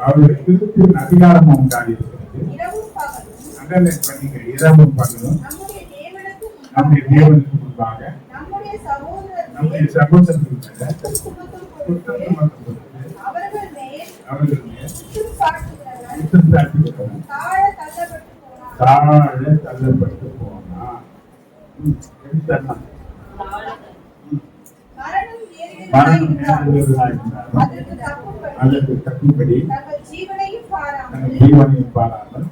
அவருடைய கிறிஸ்துவின் அதிகாரமும் உண்டாகியிருக்கிறது. அண்டர்லைன் பண்ணிங்க, இரவும் பகலும் நம்முடைய தேவனுக்கு முன்பாக நம்முடைய சகோதரர்கள் அவர்கள் மேல் குற்றம் சாட்டுகிறார்கள். தாழ தள்ளப்பட்டு போனா மரணம் நேர்ந்தவர்களாயிருந்தாலும் அதற்கு தப்பும்படி ஜீவனையும் பாராமல்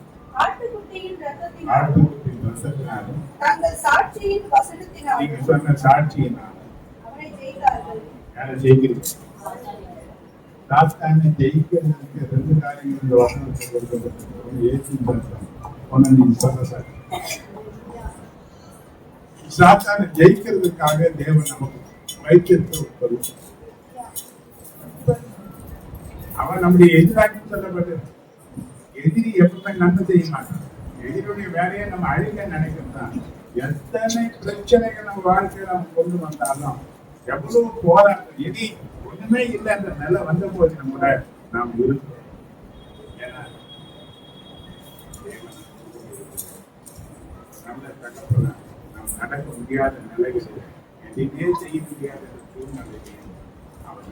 ஆட்டுக்குட்டியின் ரத்தத்தினாலும் ஆட்டுக்குட்டியின் ரத்தத்தினாலும் தங்கள் சாட்சியின் வசனத்தினாலும் நீங்க சொன்ன சாட்சியினாலும் அவனை ஜெயித்தார்கள். யாரை ஜெயிக்கிறீங்க? சாத்தானை ஜெயிக்கிறதுக்கு 2 காரியங்கள் இந்த வசனத்தை கொடுக்கப்பட்டிருக்கிறது. இயேசுவின் ரத்தம். ஒண்ணு நீங்க சொன்ன சாட்சி. சாத்தானை ஜெயிக்கிறதுக்காக தேவன் நமக்கு வைத்திருக்கிற ஒரு பொருள். அவன் நம்முடைய எதிராக சொல்லப்பட்டது. எதிரி எப்பவுமே நன்மை செய்ய மாட்டான். எதிரியுடைய வேலையை நம்ம அழிக்க நினைக்கிறது தான். எத்தனை பிரச்சனைகள் நம்ம வாழ்க்கையில நம்ம கொண்டு வந்தாலும் எவ்வளவு போராட்டம் எதி ஒண்ணுமே இல்லை என்ற நிலை வந்த போது கூட நாம் இருக்கிறோம். ஏன்னா நம்மளை தகப்பல நாம் நடக்க முடியாத நிலைகளில் எதையுமே செய்ய முடியாத சூழ்நிலையில் அவர்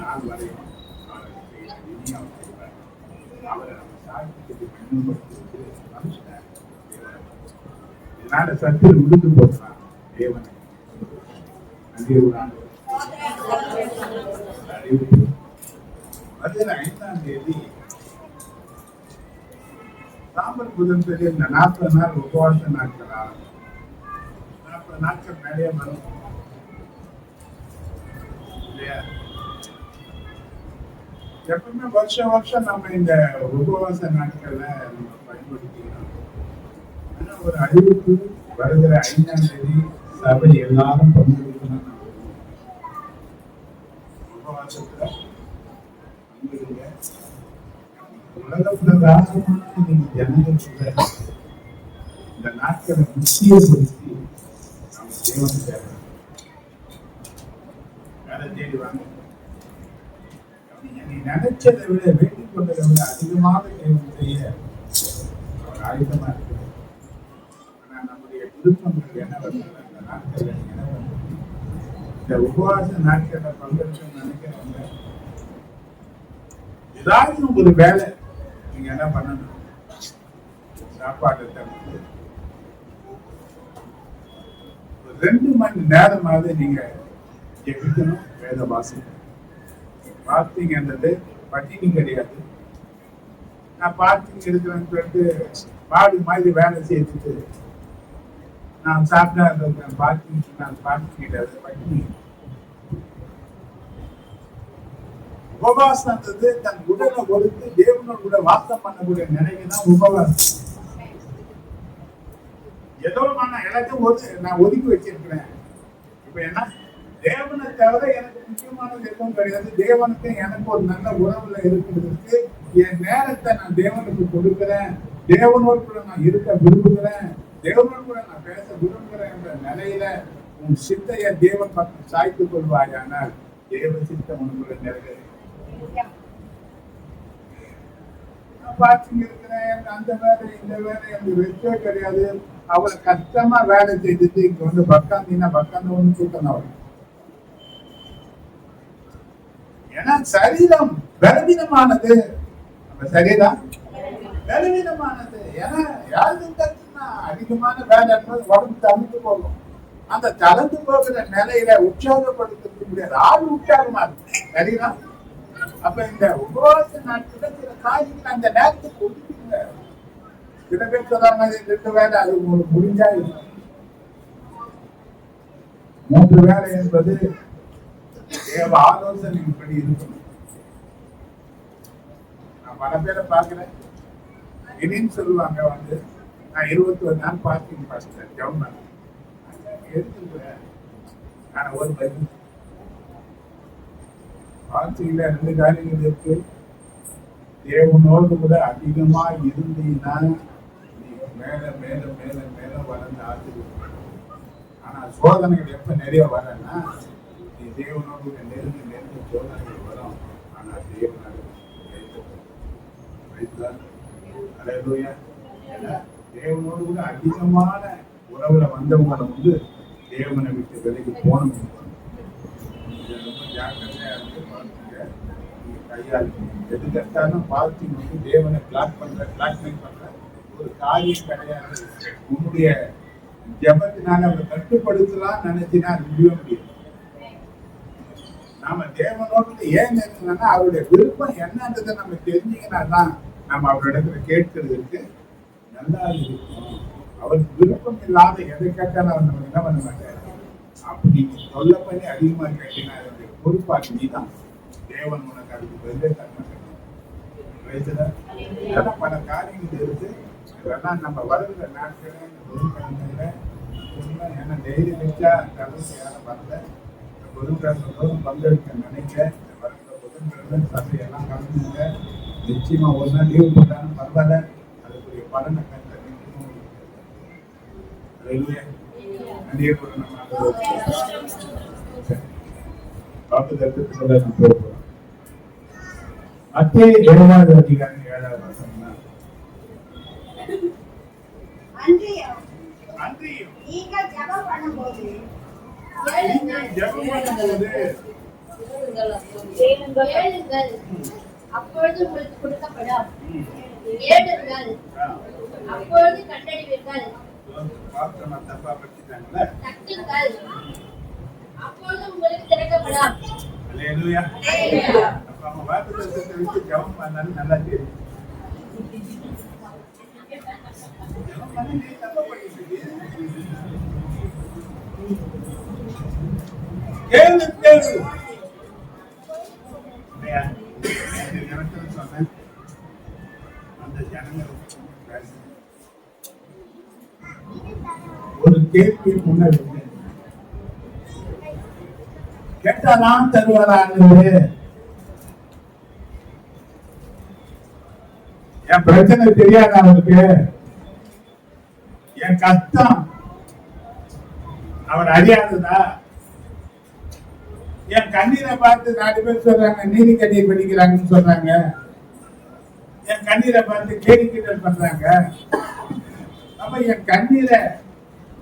நாள் வரையும் அவரை நம்ம சாட்சிக்கு பயன்படுத்துவது மனுஷன். இதனால சத்து முடிந்து போகிறான் தேவனை நன்றி. ஒரு ஆண்டு வருகிற 5ஆம் தேதி சாம்பல் புதன் சொல்லி இந்த 40 நாள் உபவாச நாட்கள் ஆகும். 40 நாட்கள் மேலே வரும் இல்லையா? எப்பவுமே வருஷம் நம்ம இந்த உபவாச நாட்கள்ல நம்ம பயன்படுத்திக்கிறோம். ஆனா ஒரு அறிவிப்பு வருகிற 5ஆம் தேதி சபை எல்லாரும் பங்கெடுக்கணும். உபவாசத்துல பங்கெடுங்க. உலக பிரகாசமான நீங்க ஜனங்கள் கூட இந்த நாட்களை முக்கியப்படுத்தி நம்ம தேவன் தேவை வேலை தேடி வாங்க. நீ நினைச்சதை விட வேண்டிக் கொண்டதை விட அதிகமாக தேவன் செய்ய அவர் ஆயுதமா இருக்கு. ஆனா நம்முடைய விருப்பங்கள் என்ன வருது அந்த நாட்கள் என்ன வருது? இந்த உபவாச நாட்களை பங்கெடுக்க நினைக்கிறவங்க ஏதாவது ஒரு வேலை நீங்க என்ன பண்ணணும்? சாப்பாடு தவிர்த்து 2 மணி நேரமாவது நீங்க ஜெபிக்கணும், வேத வாசிக்கணும். பார்த்தீங்கன்றது பட்டினி கிடையாது. நான் பார்க்கிங் இருக்கிறேன்னு சொல்லிட்டு பாடு மாதிரி வேலை செய்துட்டு நான் சாப்பிட்டா இருக்கேன். பார்க்கிங் கிடையாது, பட்டினி. உபவாசம்ன்றது தன் உடலை ஒதுக்கி தேவனோட கூட வாசம் பண்ணக்கூடிய நிலைக்கு தான் உபவாசம். ஏதோ நான் எல்லாத்தையும் நான் ஒதுக்கி வச்சிருக்கிறேன். இப்ப என்ன தேவனை தவிர எனக்கு முக்கியமானது எதுவும் கிடையாது. தேவனுக்கு எனக்கு ஒரு நல்ல உறவுல இருக்கிறதுக்கு என் நேரத்தை நான் தேவனுக்கு கொடுக்கிறேன். தேவனோடு கூட நான் இருக்க விரும்புகிறேன். தேவனோடு கூட நான் பேச விரும்புகிறேன் என்ற நிலையில உன் சிந்தைய தேவன் பக்கம் சாய்த்துக் கொள்வாயானால் தேவ சித்தம் உனக்குள்ள நிறைவேறும். நான் பார்த்துங்க இருக்கிறேன், அந்த வேலை இந்த வேலை அந்த வெற்றே கிடையாது. அவளை கஷ்டமா வேலை செய்துட்டு இங்க வந்து பக்காந்து ஒண்ணு தூக்கம் அவள். ஏன்னா சரீரம் பலவீனமானது. நம்ம சரீரம் பலவீனமானது. ஏன்னா யாருக்கும் கற்றுனா அதிகமான வேலை என்பது உடம்பு தளர்ந்து போகும். அந்த தளர்ந்து போகிற நிலையில உற்சாகப்படுத்த முடியாது. ஆள் உற்சாகமா இருக்கு சரீரம். அப்ப இந்த உபவாச நாட்கள் சில காரியங்கள் அந்த நேரத்துக்கு ஒதுக்குங்க. சில பேர் சொல்லாம 2 வேலை அது உங்களுக்கு முடிஞ்சா இருக்கும். 3 வேலை என்பது தேவ ஆலோசனைப்படி இருக்கணும். நான் பல பேரை பார்க்கிறேன். இனின்னு சொல்லுவாங்க வந்து நான் 21 நாள் பார்க்கிங் பார்த்தேன். ஜவுன் எடுத்துக்கிறேன். நான் ஒரு பதில் பார்க்கிங்ல 2 காரியங்கள் இருக்கு. தேவனோடு கூட அதிகமா இருந்தீங்கன்னா நீ மேல மேல மேல மேல வளர்ந்து ஆசிரியர். ஆனா சோதனைகள் எப்ப நிறைய வரன்னா நீ தேவனோடு நெருங்க சோதனைகள் வரும். ஆனா தேவனால தேவனோடு கூட அதிகமான உறவுல வந்தவங்களை வந்து தேவனை விட்டு விலைக்கு போனோம். ரொம்ப ஜாக்கிரதையா இருக்கு. பார்த்துங்க, நீங்க கையாளுங்க. எது கட்டாலும் பார்த்து வந்து தேவனை பிளாக்மெயில் பண்ற ஒரு காரியம் கிடையாது. உன்னுடைய ஜபத்தினால அவரை கட்டுப்படுத்தலாம் நினைச்சினா முடிய முடியாது. நாம தேவனோடு ஏன் இருக்கணும்னா அவருடைய விருப்பம் என்னன்றதை நம்ம தெரிஞ்சுக்கினா தான் நம்ம அவரிடத்துல கேட்கறதுக்கு நல்லா இருக்கும். அவருக்கு விருப்பம் இல்லாத எதை கேட்டாலும் அவர் நம்ம என்ன பண்ண மாட்டாரு. அப்படி நீங்க சொல்ல பண்ணி அதிகமா கேட்டீங்கன்னா அதனுடைய பொறுப்பாக நீதான். தேவன் உனக்கு அதுக்கு பதிலே தர மாட்டேன். இதெல்லாம் பல காரியங்கள் இருக்கு. இதெல்லாம் நம்ம வருகிற நாட்கள ஏன்னா டெய்லி வச்சா அந்த அளவுக்கு யாரும் வரல. பொதுக்கிழமை பங்கெடுக்க நினைக்க வருகிற புதன்கிழமை சபையெல்லாம் கலந்துங்க. நிச்சயமா ஒரு நாள் லீவு போட்டாலும் பரவாயில்ல, அதுக்குரிய பலனை மத்திய 7வது அதிகாரம் 7வது வசனம். நீங்கள் ஜெபம் பண்ணும்போது கேளுங்கள், அப்பொழுது உங்களுக்கு கொடுக்கப்படும். தேடுங்கள், அப்பொழுது கண்டடைவீர்கள். தட்டுங்கள், அப்பொழுது உங்களுக்கு திறக்கப்படும். ஜெபம் பண்ணாலும் நல்லா தெரியும். ஒரு கேள்வி முன்னாடி கேட்டாதான் தருவாரான்னு. என் பிரச்சனை தெரியாத அவருக்கு, என் கஷ்டம் அவர் அறியாததா? என் கண்ணீரை பார்த்து 4 பேர் சொல்றாங்க நீதி கண்ணீர் படிக்கிறாங்கன்னு சொல்றாங்க. என் கண்ணீரை பார்த்து கேலிக்கிட்டல் பண்றாங்க. அப்ப என் கண்ணீரை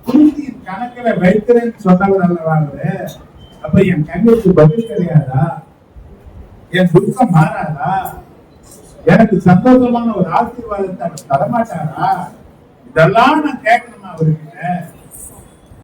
குருதியின் கணக்குல வைக்கிறேன்னு சொன்னவர் அல்லவா அவரு? அப்ப என் கண்ணீருக்கு பதில் கிடையாதா? என் துக்கம் மாறாதா? எனக்கு சந்தோஷமான ஒரு ஆசீர்வாதத்தை அவர் தரமாட்டாரா? இதெல்லாம் நான் கேட்கணுமா அவருக்கு?